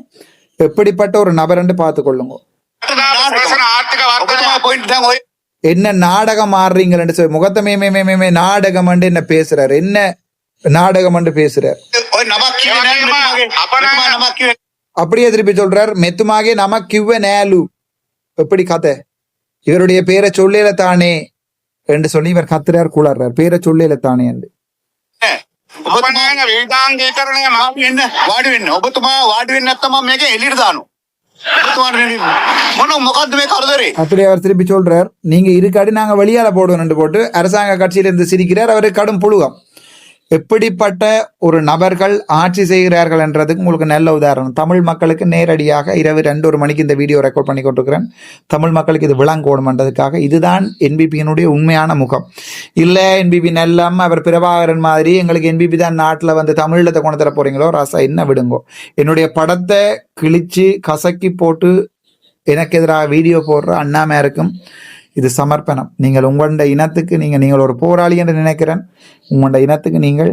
எப்படிப்பட்ட ஒரு நபர் என்று பார்த்து கொள்ளுங்க. ආර්ථික ඔබතුමා පොයින්ට් දැන් ඔය என்ன நாடகம் ஆடுறீங்கன்னு சொல்லி முகத்தை மே நாடகம் என்ன பேசுறாரு, என்ன நாடகம் பேசுறார். ඔය නමක් කිව්වේ නැහැ. ඔබතුමා නමක් කිව්වේ. அப்படியே திருப்பி சொல்றார், மெத்துமாகே நமக்கு கிவ் நேலு. எப்படி கதை? இவருடைய பேரை சொல்லையில தானே என்று சொல்லி இவர் கத்துறார், கூளாடுறார், பேரை சொல்லையில தானே என்று. ඔබතුමාගේ වේදාංගීකරණය වාඩි වෙන්න. වාඩි වෙන්න. ඔබතුමා වාඩි වෙන්නේ නැත්නම් මම මේක එළියට දානවා. ඔබතුමාට මොකද්ද මේ කරදරේ? அப்படி அவர் திருப்பி சொல்றார், நீங்க இருக்காடி நாங்க வெளியால போடுவோம் போட்டு அரசாங்க கட்சியில இருந்து சிரிக்கிறார். அவருக்கு கடும் புழுகம். எப்படிப்பட்ட ஒரு நபர்கள் ஆட்சி செய்கிறார்கள் என்றதுக்கு உங்களுக்கு நல்ல உதாரணம். தமிழ் மக்களுக்கு நேரடியாக இரவு 2-1 மணிக்கு இந்த வீடியோ ரெக்கார்ட் பண்ணி கொண்டிருக்கிறேன். தமிழ் மக்களுக்கு இது விளங்கோணும்ன்றதுக்காக. இதுதான் என்பிபியினுடைய உண்மையான முகம். இல்லை என்பிபி நல்லம், அவர் பிரபாகரன் மாதிரி எங்களுக்கு என்பிபி தான் நாட்டில் வந்து தமிழத்தை கொண்டு தர போறீங்களோ, ராசா என்ன விடுங்கோ. என்னுடைய படத்தை கிழிச்சு கசக்கி போட்டு எனக்கு எதிராக வீடியோ போடுற அண்ணாமேருக்கும் இது சமர்ப்பணம். நீங்கள் உங்களோட இனத்துக்கு நீங்கள் ஒரு போராளி என்று நினைக்கிறேன். உங்களோட இனத்துக்கு நீங்கள்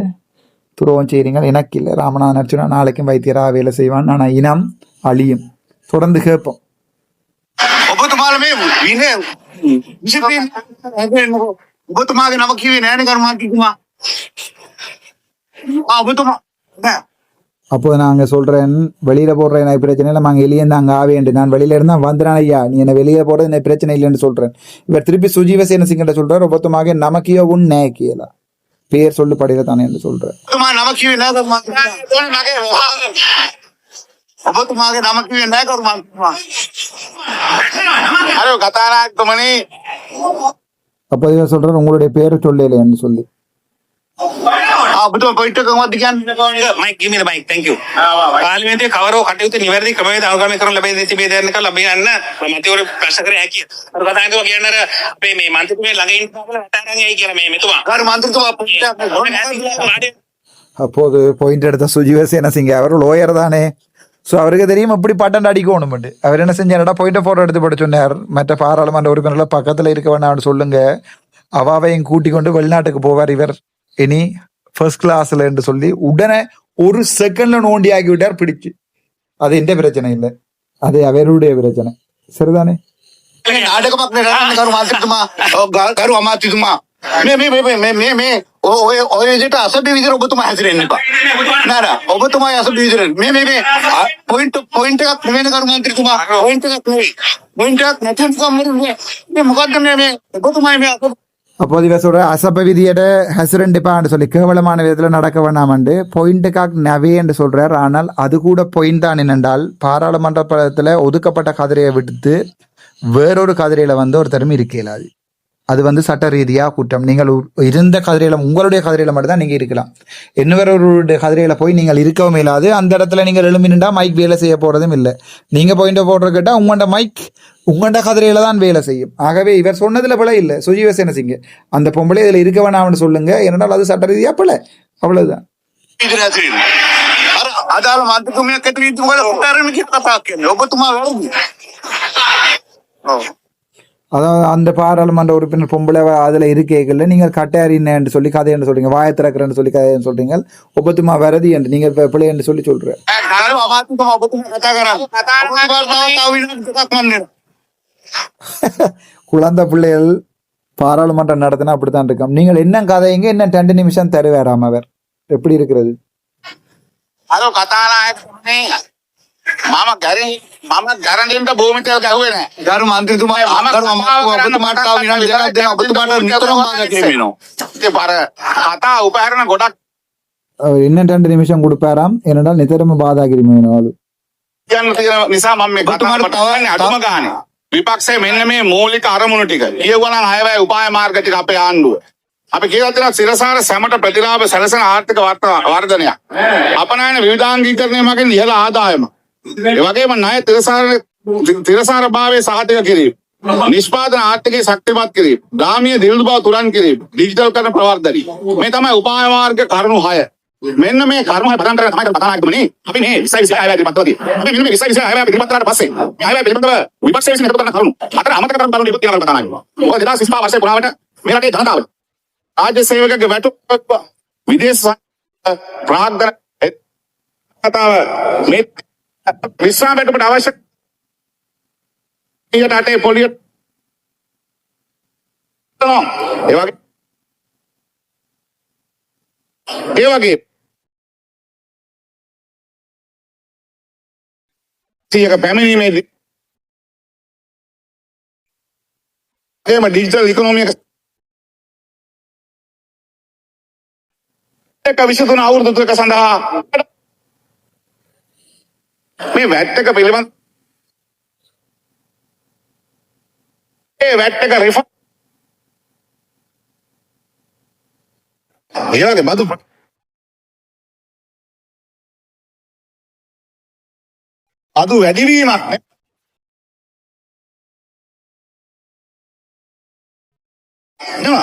துரோகம் செய்கிறீங்க. எனக்கு இல்லை. ராமநாதன் அர்ச்சுனா நாளைக்கும் வைத்தியராக வேலை செய்வான். ஆனால் இனம் அழியும். தொடர்ந்து கேட்போம். ඔබතුමාලා මේ විනය විශේෂයෙන් ඔබතුමාගේ නම කිව්වේ නෑනේ කර්මාන්තිතුමා. ඔබතුමා නෑ. அப்போ நாங்கள் சொல்கிறேன், வெளியில் போடுற எனக்கு பிரச்சனை இல்லை, நாங்கள் வெளியே அங்கே ஆவேண்டு, நான் வெளியில இருந்தால் வந்துடான் ஐயா, நீ என்னை வெளியே போடுறது எனக்கு பிரச்சனை இல்லைன்னு சொல்கிறேன். இவர் திருப்பி சுஜீவசேன சிங்கிட்ட சொல்கிறார், ஒப்பத்தமாக நமக்கியோ உன் நேக்கியலா பேர் சொல்லு படையில தானே என்று சொல்கிறேன். ඔබතුමාගේ නම කිව්වේ නෑ කර්මාන්තිතුමා. අර කතානායකතුමනි அப்போ இவர் சொல்கிறார், உங்களுடைய பேரை சொல்லலைன்னு சொல்லி. ඔබතුමා පොයින්ට් එක කොහොමද කියන්නේ? Mic give me the mic, thank you. පාර්ලිමේන්තුවේ කවරෝ කටයුතු නිවැරදි ක්‍රමවේද අනුගමනය කරන ලැබෙන දෙති බේදයන් එක ලැබෙන්න මන්ත්‍රීවරු ප්‍රශ්න කරේ හැකියි. අර කතාන්තුම කියන්නේ අර අපේ මේ මන්ත්‍රීතුමේ ළඟ ඉන්න කවලා හටාරන් ඇයි කියලා මේ මෙතුමා. කර්මාන්තිතුමා පොයින්ට් அப்போது பாயிண்ட் எடுத்த சுஜீவசேன சிங்க அவர் லோயர் தானே. ஸோ அவருக்கு தெரியும் எப்படி பட்டன் அடிக்கணும்ட்டு. அவர் என்ன செஞ்சாருடா, பாயிண்ட் ஃபோட்டோ எடுத்து போட சொன்னார். மற்ற பாராளுமன்ற உறுப்பினர்கள் பக்கத்தில் இருக்க வேண்டாம்னு சொல்லுங்க, அவாவையும் கூட்டி கொண்டு வெளிநாட்டுக்கு போவார் இவர் இனி ஃபர்ஸ்ட் கிளாஸ்ல என்று சொல்லி உடனே ஒரு செகண்ட்ல நோண்டி ஆக்கி விட்டார் பிடிச்சு. அது எந்த பிரச்சனை இல்லை, அது அவருடைய பிரச்சனை. சரிதானே? නාටකමක් නේ කර්මාන්තිතුමා. කරු අමාත්‍යතුමා. මේ ඔය විදිහට අසභ්‍ය විදිහට ඔබතුමා හැසිරෙන්න එපා. නෑ ඔබතුමා අසභ්‍ය විදිහට මේ පොයින්ට් එකක් නෙවෙයි කර්මාන්තිතුමා. පොයින්ට් එකක් නෙවෙයි. පොයින්ට් එකක් නැතිව මේ මොකද්ද මේ ඔබතුමා මේ அப்போது இவர் சொல்ற அசப விதியோட ஹெசரண்டிப்பான்னு சொல்லி கேவலமான விதத்தில் நடக்க வேணாமண்டு பாயிண்ட்டுக்காக நவே என்று சொல்றார். ஆனால் அது கூட பாயிண்ட் தான் என்னென்றால், பாராளுமன்ற படத்தில் ஒதுக்கப்பட்ட கதிரையை விடுத்து வேறொரு கதிரையில வந்து ஒரு தரம் இருக்க இயலாது. அது வந்து சட்ட ரீதியாக குற்றம். நீங்கள் இருந்த கதிரையில, உங்களுடைய கதிரையில மட்டும்தான் நீங்க இருக்கலாம். இன்னொருடைய கதிரையில போய் நீங்கள் இருக்கவும் இல்லாது. அந்த இடத்துல நீங்கள் எழும்பி நின்றா மைக் வேலை செய்ய போறதும் இல்லை. நீங்க பாயிண்ட் போடுற கேட்டா உங்களோட மைக் உங்களோட கதிரையில தான் வேலை செய்யும். ஆகவே இவர் சொன்னதுல பிழை இல்லை. சுஜீவசேன சிங்க அந்த பொம்பளை இதுல இருக்க வேணாம்னு சொல்லுங்க, ஏனென்றால் அது சட்ட ரீதியா பிழை. அவ்வளவுதான். අදාළ මන්ත්‍රීතුමියක් ඇතුළු ඉතුමල උත්තරන කියලා කතා කියන්නේ. ඔබතුමා වැරදි. அதாவது அந்த பாராளுமன்ற உறுப்பினர் பொம்பளை அதுல இருக்கேங்கல்ல, நீங்கள் கட்டையாரின்னு சொல்லி கதை என்று சொல்றீங்க, வாய திறக்கிறேன்னு சொல்லி கதை சொல்றீங்க, ஒப்பத்துமா வரதி என்று நீங்கள் பிள்ளை என்று சொல்லி சொல்ற. குழந்தை பிள்ளைகள் பாராளுமன்றம் நடத்தினா அப்படித்தான் இருக்கும். நீங்கள் என்ன கதைங்க, என்ன 2 நிமிஷம் தருவாராம் அவர். எப்படி இருக்கிறது? අර කතානායකතුමනි මම ගැරන්ටින්ට භූමිතේල් ගැහුවේ නෑ. ගරු මන්ත්‍රීතුමා ගරු ඔබතුමාට තව විනාඩි දෙකක් දෙන්න ඔබතුමාට නිතරම බාධා කියවෙනවා. ඉතින් අර කතා උපකරණ ගොඩක් இன்னும் 2 நிமிஷம் கொடுப்பாராம் ஏனென்றால் நிතරම බාධා කිරීම වෙනවලු. කියන්න තියෙන නිසා මම මේ කතාවට තවන්නේ අඩුම ගානේ. විපක්ෂයේ මෙන්න මේ මූලික අරමුණු ටික. ඊයවනම් අයවැය උපාය මාර්ග ටික අපේ ආණ්ඩුව. අපි කියලා තියෙනවා සිරසාර සැමට ප්‍රතිලාභ සැලසෙන ආර්ථික වර්ධනයක්. අපනයන විවිධාංගීකරණය මගින් ඉහළ ආදායම. ඒ වගේම ණය තිරසාර භාවයේ සහතික කිරීම. නිෂ්පාදන ආර්ථිකයේ ශක්තිමත් කිරීම. ග්‍රාමීය දියුණු බව තුරන් කිරීම. ඩිජිටල් කරන ප්‍රවර්ධනය. මේ තමයි උපාය මාර්ග කරුණු 6. මෙන්න මේ කරුණු 6 පටන් ගන්න තමයි කතානායකතුමනි. අපි මේ 20 අයවැය පිළිබඳව අපි මෙන්න මේ 20 අයවැය පිළිබඳවට පස්සේ මේ අයවැය පිළිබඳව විපක්ෂයේ විසින් එකතු කරන කරුණු අතර අමතක කරන කරුණු ඉවත් කරනවා කතානායකතුමා. මොකද 2025 වර්ෂයේ පුරාවට මේ රටේ ජනතාව රාජ්‍ය සේවකගේ වැටුප් විදේශ ප්‍රාග්ධන කතාව මේ විශ්‍රාම වැටුපට අවශ්‍ය ඊට අටේ පොලිය ඒ වගේ සියක පැමිණීමේදී එම ඩිජිටල් ඉකොනොමිය එක 23 අවුරුදු තුනක සඳහා මේ වැට් එක පිළිබඳ ඒ වැට් එක රිෆෝම් එයාගේ බදු අදු වැඩිවීමක් නේ නෝ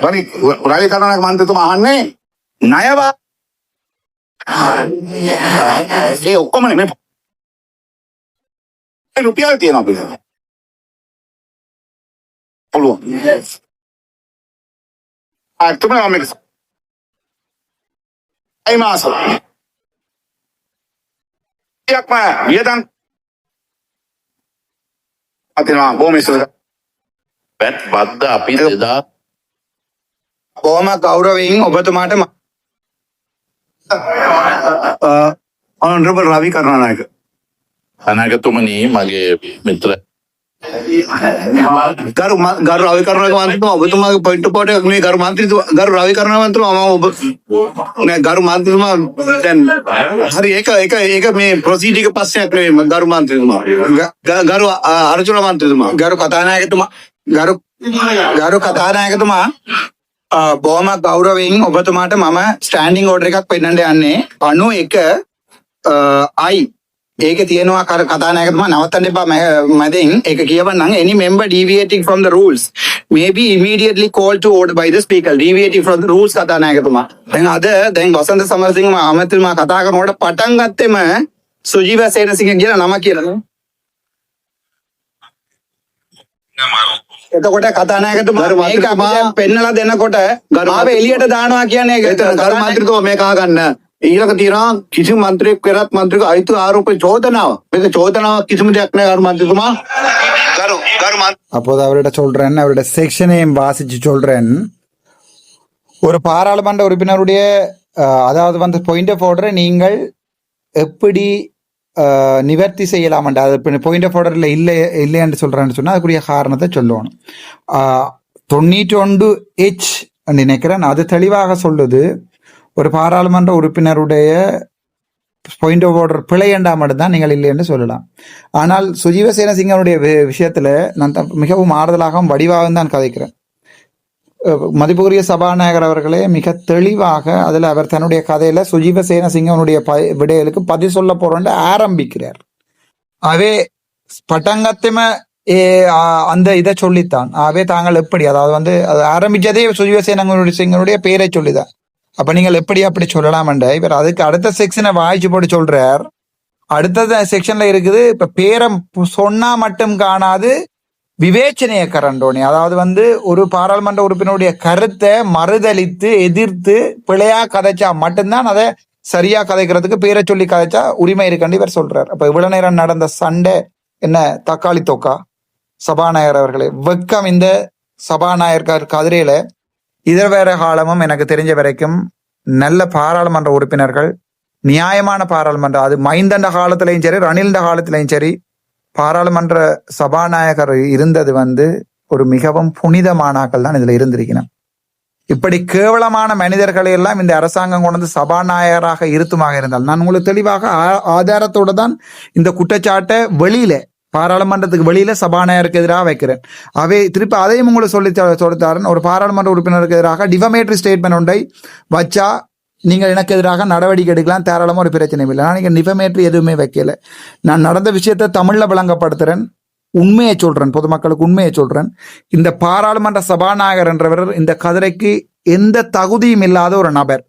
රවි කරුණානායක මන්ත්‍රීතුමා අහන්නේ ණයවා ඒ ඔක්කොම නෙමෙයි රුපියල් තියෙනවා අපිට පුළුවන් තුමා මේක අය මාස යක් මා වියදම් අතනවා බොමිසල පැට් බද්ද අපි දෙදා බොහොම ගෞරවයෙන් ඔබතුමාට honorable රවි කරුණානායක අනාගතුමනි මගේ මිත්‍ර ගරු රවි කරුණානායක මන්ත්‍රීතුමා ඔබතුමාගේ පොයින්ට් පොට මේ ගරු මන්ත්‍රීතුමා ගරු රවි කරුණානායක මන්ත්‍රීතුමා මම ඔබ නෑ ගරු මන්ත්‍රීතුමා දැන් හරි ඒක මේ ප්‍රොසීඩ් එක පස්සෙක් නෙවෙයි ගරු මන්ත්‍රීතුමා ගරු අර්ජුන මන්ත්‍රීතුමා ගරු කතානායකතුමා ගරු කතානායකතුමා බොහොම ගෞරවයෙන් ඔබතුමාට මම ස්ටෑන්ඩින් ඕඩර් එකක් පෙන්නන්න යන්නේ 91 I ඒක තියෙනවා කතානායකතුමා නවත්තන්න එපා මැදින් ඒක කියවන්නම් any member deviating from the rules may be immediately called to order by the speaker deviating from the rules කතානායකතුමා දැන් වසන්ත සමරසිංහ අමාත්‍යතුමා කතා කරනකොට පටන් ගත්තෙම සුජීව සේනසිංහ කියන නම කියලා එතකොට කතානායකතුමා මේක අපිට පෙන්නලා දෙනකොට මාව එළියට දානවා කියන්නේ ඒක ගරු මන්ත්‍රීතුමා මේක අහගන්න ඊළඟ තියෙනවා කිසිම මන්ත්‍රියෙක් පෙරත් මන්ත්‍රික අයිතු ආරෝප චෝදනාව මේක චෝදනාවක් කිසිම දෙයක් නෑ ගරු මන්ත්‍රීතුමා அப்போது அவர்கிட்ட சொல்றேன் அவருடைய செக்ஷனையும் வாசிச்சு சொல்றேன் ஒரு பாராளுமன்ற உறுப்பினருடைய அதாவது வந்து பாயிண்ட் ஆஃப் ஆர்டரை நீங்கள் எப்படி நிவர்த்தி செய்யலாம் அது பாயிண்ட் ஆஃப் ஆர்டர்ல இல்லைன்னு சொல்றேன்னு சொன்னா அதுக்குரிய காரணத்தை சொல்லணும் 91H நினைக்கிறேன் அது தெளிவாக சொல்லுது ஒரு பாராளுமன்ற உறுப்பினருடைய பாயிண்ட் ஆஃப் ஆர்டர் பிழையண்டா மட்டும்தான் நீங்கள் இல்லைன்னு சொல்லலாம். ஆனால் சுஜீவ சேனசிங்கனுடைய விஷயத்துல நான் மிகவும் ஆறுதலாகவும் வடிவாகவும் தான் கதைக்கிறேன். மதிப்புக்குரிய சபாநாயகர் அவர்களே மிக தெளிவாக அதில் அவர் தன்னுடைய கதையில சுஜீவ சேனசிங்கனுடைய விடைகளுக்கு பதில் சொல்ல போறோன்னு ஆரம்பிக்கிறார். அவே பட்டங்கத்திம அந்த இதை சொல்லித்தான் அவே தாங்கள் எப்படி அதாவது வந்து அது ஆரம்பிச்சதே சுஜீவ சேனசிங்கனுடைய பேரை சொல்லிதான். அப்ப நீங்கள் எப்படி அப்படி சொல்லலாம்ன்ற இவர் அதுக்கு அடுத்த செக்ஷனை வாய்ச்சி போட்டு சொல்றார். அடுத்த செக்ஷன்ல இருக்குது இப்ப பேரை சொன்னா மட்டும் காணாது விவேச்சனைய கரண்டோனி அதாவது வந்து ஒரு பாராளுமன்ற உறுப்பினருடைய கருத்தை மறுதளித்து எதிர்த்து பிழையா கதைச்சா மட்டும்தான் அதை சரியா கதைக்கிறதுக்கு பேரை சொல்லி கதைச்சா உரிமை இருக்குன்னு இவர் சொல்றார். அப்ப இவ்வளவு நேரம் நடந்த சண்டை என்ன தக்காளி தொக்கா? சபாநாயகர் அவர்களே வெக்கம் இந்த சபாநாயகர் கதிரையில இதர் வேற காலமும் எனக்கு தெரிஞ்ச வரைக்கும் நல்ல பாராளுமன்ற உறுப்பினர்கள் நியாயமான பாராளுமன்றம், அது மைந்தண்ட காலத்திலையும் சரி ரணில்ட காலத்திலையும் சரி, பாராளுமன்ற சபாநாயகர் இருந்தது வந்து ஒரு மிகவும் புனிதமானாக்கள் தான் இதுல இருந்திருக்கணும். இப்படி கேவலமான மனிதர்களை எல்லாம் இந்த அரசாங்கம் கொண்டு வந்து சபாநாயகராக இருத்துமாக இருந்தால், நான் உங்களுக்கு தெளிவாக ஆதாரத்தோட தான் இந்த குற்றச்சாட்டை வெளியில பாராளுமன்றத்துக்கு வெளியில சபாநாயகருக்கு எதிராக வைக்கிறேன். அவை திருப்பி அதையும் உங்களுக்கு சொல்லித்தாரன். ஒரு பாராளுமன்ற உறுப்பினருக்கு எதிராக டிஃபமேட்டரி ஸ்டேட்மெண்ட் ஒன்றை வச்சா நீங்கள் எனக்கு எதிராக நடவடிக்கை எடுக்கலாம், தாராளமாக ஒரு பிரச்சனையும் இல்லை. நான் நீங்கள் டிஃபமேட்டரி எதுவுமே வைக்கல. நான் நடந்த விஷயத்தை தமிழில் விளங்கப்படுத்துகிறேன், உண்மையை சொல்றேன், பொதுமக்களுக்கு உண்மையை சொல்றேன். இந்த பாராளுமன்ற சபாநாயகர் என்றவர் இந்த கதிரைக்கு எந்த தகுதியும் இல்லாத ஒரு நபர்,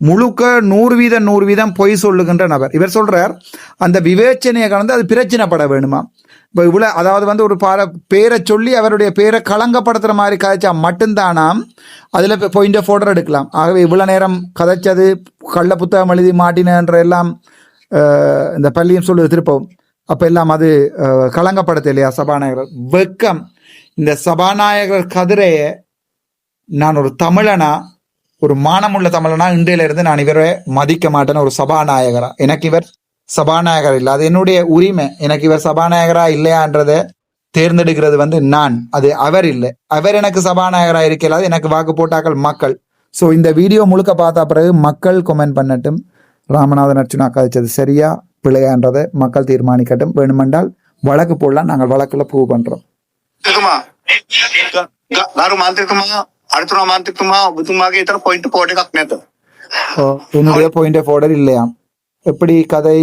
முழுக்க 100% பொய் சொல்லுகின்ற நபர். இவர் சொல்றார் அந்த விவேச்சனையை கலந்து அது பிரச்சனைப்பட வேணுமா. இப்போ இவ்வளோ அதாவது வந்து ஒரு பேரை சொல்லி அவருடைய பேரை களங்கப்படுத்துற மாதிரி கதைச்சா மட்டும்தானாம் அதில் பாயிண்ட் ஆஃப் ஆர்டர் எடுக்கலாம். ஆகவே இவ்வளோ நேரம் கதைச்சது கள்ள புத்தகம் எழுதி மாட்டினன்ற எல்லாம் இந்த பள்ளியும் சொல்லுது திருப்பவும். அப்போ எல்லாம் அது களங்கப்படுத்த இல்லையா சபாநாயகர் வெக்கம். இந்த சபாநாயகர் கதிரையை நான் ஒரு தமிழனா, ஒரு மானமுள்ள தமிழனா இன்றையில இருந்து நான் இவரை மதிக்க மாட்டேன் ஒரு சபாநாயகரா. எனக்கு இவர் சபாநாயகர் இல்லை, அது என்னுடைய உரிமை. எனக்கு இவர் சபாநாயகரா இல்லையான்றதை தேர்ந்தெடுக்கிறது வந்து நான், அது அவர் இல்லை. அவர் எனக்கு சபாநாயகரா இருக்கலாது, எனக்கு வாக்கு போட்டாக்கள் மக்கள். ஸோ இந்த வீடியோ முழுக்க பார்த்தா பிறகு மக்கள் கமெண்ட் பண்ணட்டும், ராமநாதன் அர்ச்சுனா கதைச்சது சரியா பிள்ளையான்றதை மக்கள் தீர்மானிக்கட்டும். வேணுமென்றால் வழக்கு போடலாம், நாங்கள் வழக்குல ப்ரூவ் பண்றோம். என்னுடைய பாயிண்ட் ஆஃப் ஆர்டர் இல்லையா? எப்படி கதை?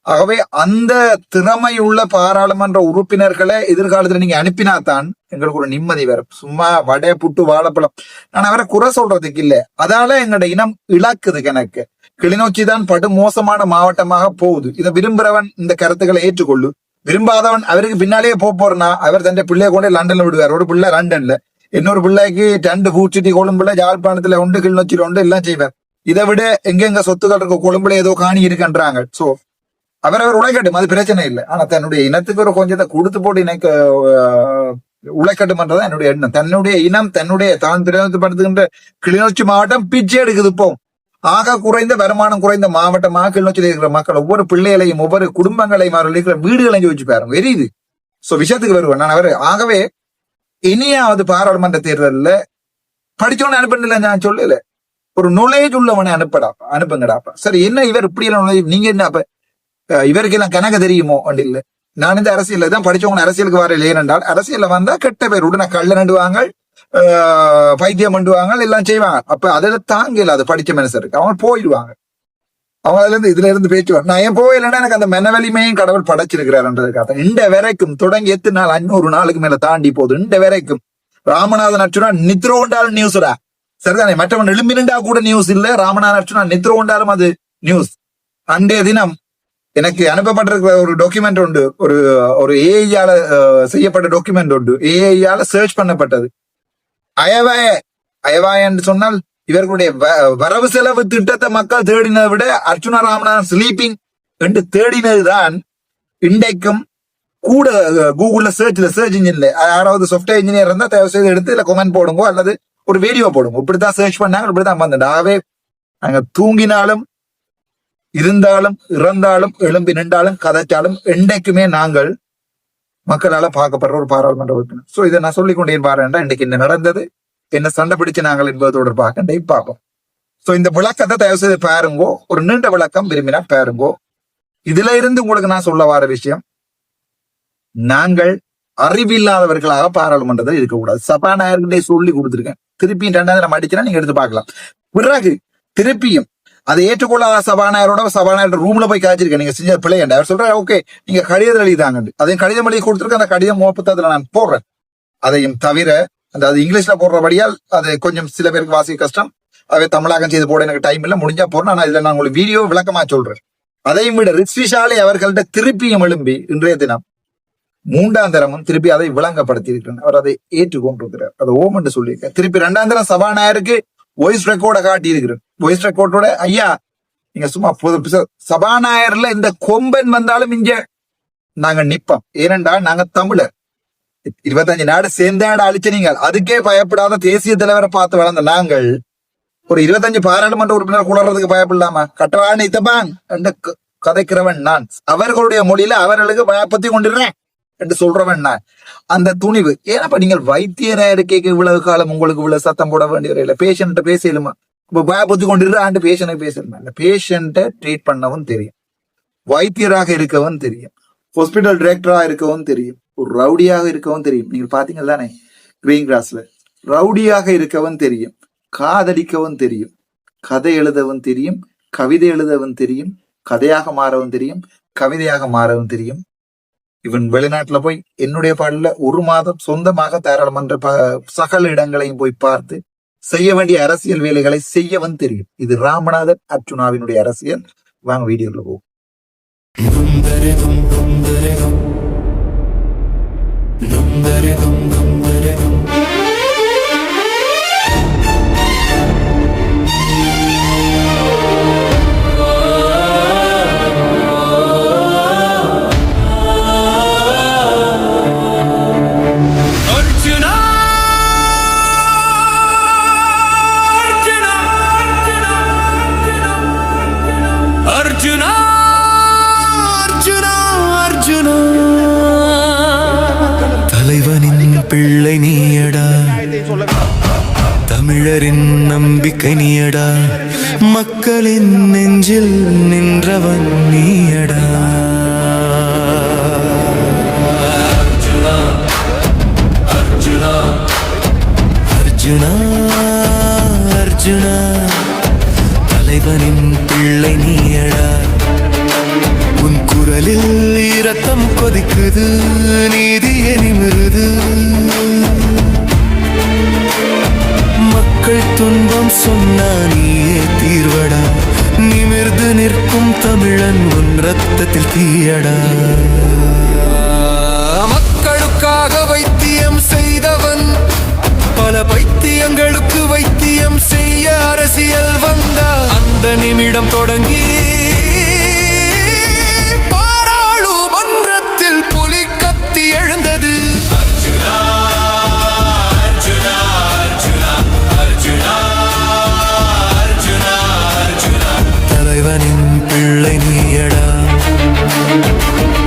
ஆகவே அந்த திறமையுள்ள பாராளுமன்ற உறுப்பினர்களை எதிர்காலத்துல நீங்க அனுப்பினாதான் எங்களுக்கு ஒரு நிம்மதி வரும். சும்மா வடை புட்டு வாழைப்பழம் நான் அவரை குறை சொல்றதுக்கு இல்ல, அதால எங்களோட இனம் இழக்குது. கணக்கு கிளிநொச்சி தான் படு மோசமான மாவட்டமாக போகுது. இதை விரும்புறவன் இந்த கருத்துக்களை ஏற்றுக்கொள்ளு, விரும்பாதவன் அவருக்கு பின்னாலேயே போறனா அவர் தன் பிள்ளைய கொண்டு லண்டன்ல விடுவார். ஒரு பிள்ளை லண்டன்ல, இன்னொரு பிள்ளைக்கு 2 பூச்சிட்டி கொழும்புல, யாழ்ப்பாணத்துல உண்டு, கிளிநொச்சியில உண்டு, எல்லாம் செய்வார். இதை விட எங்க சொத்துக்கள் இருக்க கொழும்புல ஏதோ காணி இருக்குன்றாங்க. சோ அவர் உழைக்கட்டும், அது பிரச்சனை இல்லை. ஆனா தன்னுடைய இனத்துக்கு ஒரு கொஞ்சத்தை கொடுத்து போட்டு எனக்கு உழைக்கட்டும்ன்றதான் என்னுடைய எண்ணம். தன்னுடைய இனம் தன்னுடைய தான் பிரதிநிதிப்படுத்துகின்ற கிளிநொச்சி மாவட்டம் பிச்சை எடுக்குது. இப்போ ஆக குறைந்த வருமானம் குறைந்த மாவட்டமாக கிளிநொச்சியில் இருக்கிற மக்கள் ஒவ்வொரு பிள்ளைகளையும் ஒவ்வொரு குடும்பங்களையும் அவர்கள் இருக்கிற வீடுகளையும் வச்சு பாருங்க, வெறியுது. சோ விஷயத்துக்கு வருவேன் நான். அவர் ஆகவே இனியாவது பாராளுமன்ற தேர்தலில் படிச்சவனை அனுப்பினல, நான் சொல்லல, ஒரு நுழைஞ்சு உள்ளவனை அனுப்புங்கடாப்பா. சரி, என்ன இவர் இப்படி எல்லாம் நுழைஞ்சு, நீங்க என்ன அப்ப இவருக்கு எல்லாம் கணக்கு தெரியுமோ? அப்படி இல்லை. நான் இந்த அரசியல் தான் படிச்சவங்க அரசியலுக்கு வர இல்லையென்றால், அரசியல்ல வந்தா கெட்ட பேர் உடனே கள்ள நடுவாங்க, பைத்தியம் பண்ணுவாங்க, எல்லாம் செய்வாங்க. அப்ப அதில் தாங்கல அது படிச்ச மனுஷருக்கு, அவங்க போயிடுவாங்க. அவங்க அதுல இருந்து இதுல இருந்து பேச்சுவாங்க. நான் ஏன் போயிடலன்னா எனக்கு அந்த மனவலிமையும் கடவுள் படைச்சிருக்கிறாருன்றதுக்காக. இந்த வரைக்கும் தொடங்கி 8 நாள் 500 நாளுக்கு மேல தாண்டி போகுது. இந்த வரைக்கும் ராமநாதன் அர்ச்சுனா நித்ரோ உண்டாலும் நியூஸ்டா, சரிதானே? மற்றவன் எழும்பினா கூட நியூஸ் இல்ல, ராமநாதன் அர்ச்சுனா நித்ரோ உண்டாலும் அது நியூஸ். அன்றைய தினம் எனக்கு அனுப்பப்பட்டிருக்கிற ஒரு டாக்குமெண்ட் உண்டு, ஒரு ஏஐயால செய்யப்பட்ட டாக்குமெண்ட் உண்டு, ஏஐயால சர்ச் பண்ணப்பட்டது. அயவாய என்று சொன்னால் இவர்களுடைய வரவு செலவு திட்டத்தை மக்கள் தேடினதை விட அர்ச்சுனா ராமநாதன் ஸ்லீப்பிங் என்று தேடினதுதான் இன்றைக்கும் கூட. கூகுள்ல சர்ச் இன்ஜின்ல யாராவது சாஃப்ட்வேர் இன்ஜினியர் இருந்தா தயவு செய்து எடுத்து இல்ல கமெண்ட் போடுங்க அல்லது ஒரு வீடியோ போடுங்க. இப்படித்தான் சர்ச் பண்ணாங்க, இப்படித்தான் வந்துட்டு. ஆகவே நாங்க தூங்கினாலும் இருந்தாலும் இறந்தாலும் எழும்பி நின்றாலும் கதைச்சாலும் என்றைக்குமே நாங்கள் மக்களால பார்க்கப்படுற ஒரு பாராளுமன்ற உறுப்பினர். சோ இதை நான் சொல்லிக்கொண்டேன் பாருண்டா, இன்றைக்கு என்ன நடந்தது, என்ன சண்டை பிடிச்சு நாங்கள் என்பது தொடர்பாக பார்ப்போம். சோ இந்த விளக்கத்தை தயவு செய்து பாருங்கோ, ஒரு நீண்ட விளக்கம் விரும்பினா பாருங்கோ. இதுல இருந்து உங்களுக்கு நான் சொல்ல வர விஷயம், நாங்கள் அறிவில்லாதவர்களாக பாராளுமன்றத்தில் இருக்கக்கூடாது. சபாநாயகர்கிட்ட சொல்லி கொடுத்துருக்கேன், திருப்பியும் 2ஆம் தரம் அடிச்சுன்னா நீங்க எடுத்து பார்க்கலாம். பிறகு திருப்பியும் அதை ஏற்றுக்கொள்ளாத சபாநாயகரோட ரூம்ல போய் காய்ச்சிருக்கேன், நீங்க செஞ்ச பிள்ளை. அவர் சொல்றாரு ஓகே நீங்க கடிதம் எழுதிதாங்க, அதையும் கடிதம் எழுதி கொடுத்துருக்கேன், அந்த கடிதம் புத்தகத்துல நான் போடுறேன். அதையும் தவிர அது இங்கிலீஷ்ல போடுறபடியால் அது கொஞ்சம் சில பேருக்கு வாசிக்க கஷ்டம். அவை தமிழாக்கம் செய்து போட எனக்கு டைம் இல்லை, முடிஞ்சா போறேன். ஆனா இதுல நான் உங்களுக்கு வீடியோ விளக்கமா சொல்றேன். அதையும் விட ரிஸ்விஷாலை அவர்கள்ட்ட திருப்பியும் எழும்பி இன்றைய தினம் 3ஆம் தரமும் திருப்பி அதை விளங்கப்படுத்தி இருக்கிறேன். அவர் அதை ஏற்றுக்கொண்டிருக்கிறார், அதை ஓம் என்று சொல்லியிருக்கார். திருப்பி 2ஆம் தரம் சபாநாயகருக்கு வாய்ஸ் ரெக்கார்டை காட்டி இருக்கிறேன். வாய்ஸ் ரெக்கார்டோட ஐயா நீங்க சும்மா சபாநாயகர்ல இந்த கொம்பன் வந்தாலும் இங்க நாங்க நிப்போம். ஏனென்றால் நாங்க தமிழர், 25 நாடு சேர்ந்தாடு அழிச்ச நீங்கள் அதுக்கே பயப்படாத தேசிய தலைவரை பார்த்து வளர்ந்த நாங்கள் ஒரு 25 பாராளுமன்ற உறுப்பினர் குளறதுக்கு பயப்படலாமா? கட்டவாணி இத்தபாங் என்று கதைக்கிறவன் நான். அவர்களுடைய மொழியில அவர்களுக்கு பயப்பத்தி கொண்டிருறேன் என்று சொல்றவன் நான். அந்த துணிவு ஏன்னா நீங்கள் வைத்தியரா இருக்க இவ்வளவு காலம் உங்களுக்கு இவ்வளவு சத்தம் போட வேண்டிய இல்லை. பேஷண்ட்ட பேசலுமா? இப்ப பயப்பத்தி கொண்டிருந்த பேஷண்ட்டை பேசலுமா? இல்ல, பேஷண்ட்டை ட்ரீட் பண்ணவும் தெரியும், வைத்தியராக இருக்கவும் தெரியும், ஹாஸ்பிட்டல் டிரெக்டரா இருக்கவும் தெரியும், ஒரு ரவுடியாக இருக்கவும் தெரியும். நீங்கள் பாத்தீங்க தானே கிரீன் கிராஸ்ல ரவுடியாக இருக்கவும் தெரியும், காதலிக்கவும் தெரியும், கதை எழுதவும் தெரியும், கவிதை எழுதவும் தெரியும், கதையாக மாறவும் தெரியும், கவிதையாக மாறவும் தெரியும். இவன் வெளிநாட்டுல போய் என்னுடைய பாடல 1 மாதம் சொந்தமாக தாராளமன்ற சகல இடங்களையும் போய் பார்த்து செய்ய வேண்டிய அரசியல் வேலைகளை செய்யவும் தெரியும். இது ராமநாதன் அர்ஜுனாவினுடைய அரசியல். வாங்க வீடியோல போவோம். தலைவனின் பிள்ளை நீயடா, தமிழரின் நம்பிக்கை நீயடா, மக்களின் நெஞ்சில் நின்றவன் நீயடா. அர்ஜுனா அர்ஜுனா அர்ஜுனா, தலைவனின் பிள்ளை நீயடா. உன் குரலில் இரத்தம் கொதிக்குது, நீதியை நிமிருது. மக்கள் துன்பம் சொன்னா நீயே தீர்வடா, நிமிர்ந்து நிற்கும் தமிழன் உன் ரத்தத்தில் தீயடா. மக்களுக்காக வைத்தியம் செய்தவன், பல பைத்தியங்களுக்கு வைத்தியம் செய்ய அரசியல் வந்தா. அந்த நிமிடம் தொடங்கி பாராளுமன்றத்தில் புலி கத்தி எழுந்தது. அர்ஜுனா அர்ஜுனா அர்ஜுனா அர்ஜுனா அர்ஜுனா அர்ஜுனா, தலைவனின் பிள்ளை நீயடா,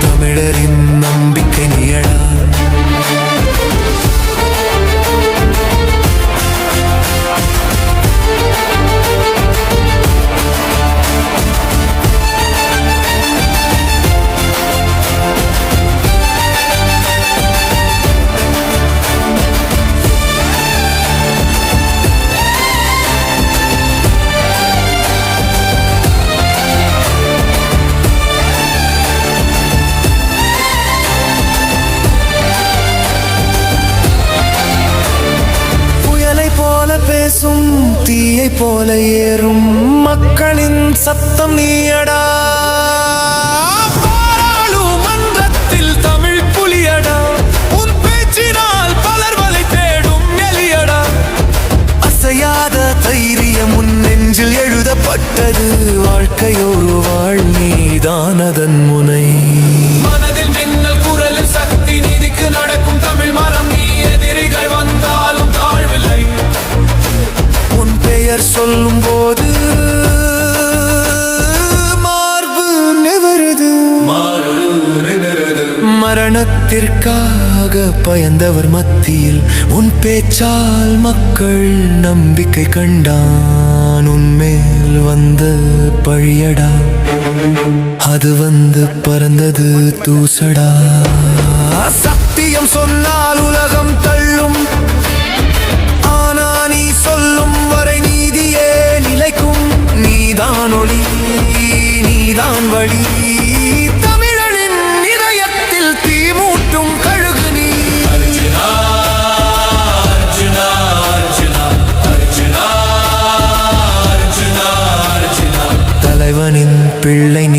தமிழரின் நம்பிக்கை நீயடா. பேசும் தீயை போல ஏறும் மக்களின் சத்தம் நீயடா. பாராளுமன்றத்தில் தமிழ் புலியடா, உன் பேச்சினால் பலர் வலை தேடும் எலியடா. அசையாத தைரியம் உன் நெஞ்சில் எழுதப்பட்டது, வாழ்க்கையொரு வாழ் நீதானதன் முனை. மனதில் மின்னல் குரலில் சக்தி, நீதிக்கு நடக்கும் தமிழ் மரம் நீ. எதிரிகள் வந்தாலும் தாழ்வில்லை, உன் பெயர் சொல்லும் போது மார்பு நிவருது. மரணத்திற்காக பயந்தவர் மத்தியில் உன் பேச்சால் மக்கள் நம்பிக்கை கண்டான். உன்மேல் வந்த பழியடா, அது வந்து பறந்தது தூசடா. சத்தியம் சொன்னால் உலகம் தள்ளும், ஆனா நீ சொல்லும் வரை நீதியே நிலைக்கும். நீதான் ஒளி, நீதான் வழி, தமிழனின் இதயத்தில் தீமூட்டும் கழுகு நீ. அர்ஜுனா அர்ஜுனா அர்ஜுனா அர்ஜுனா அர்ஜுனா அர்ஜுனா, தலைவனின் பிள்ளை நீ.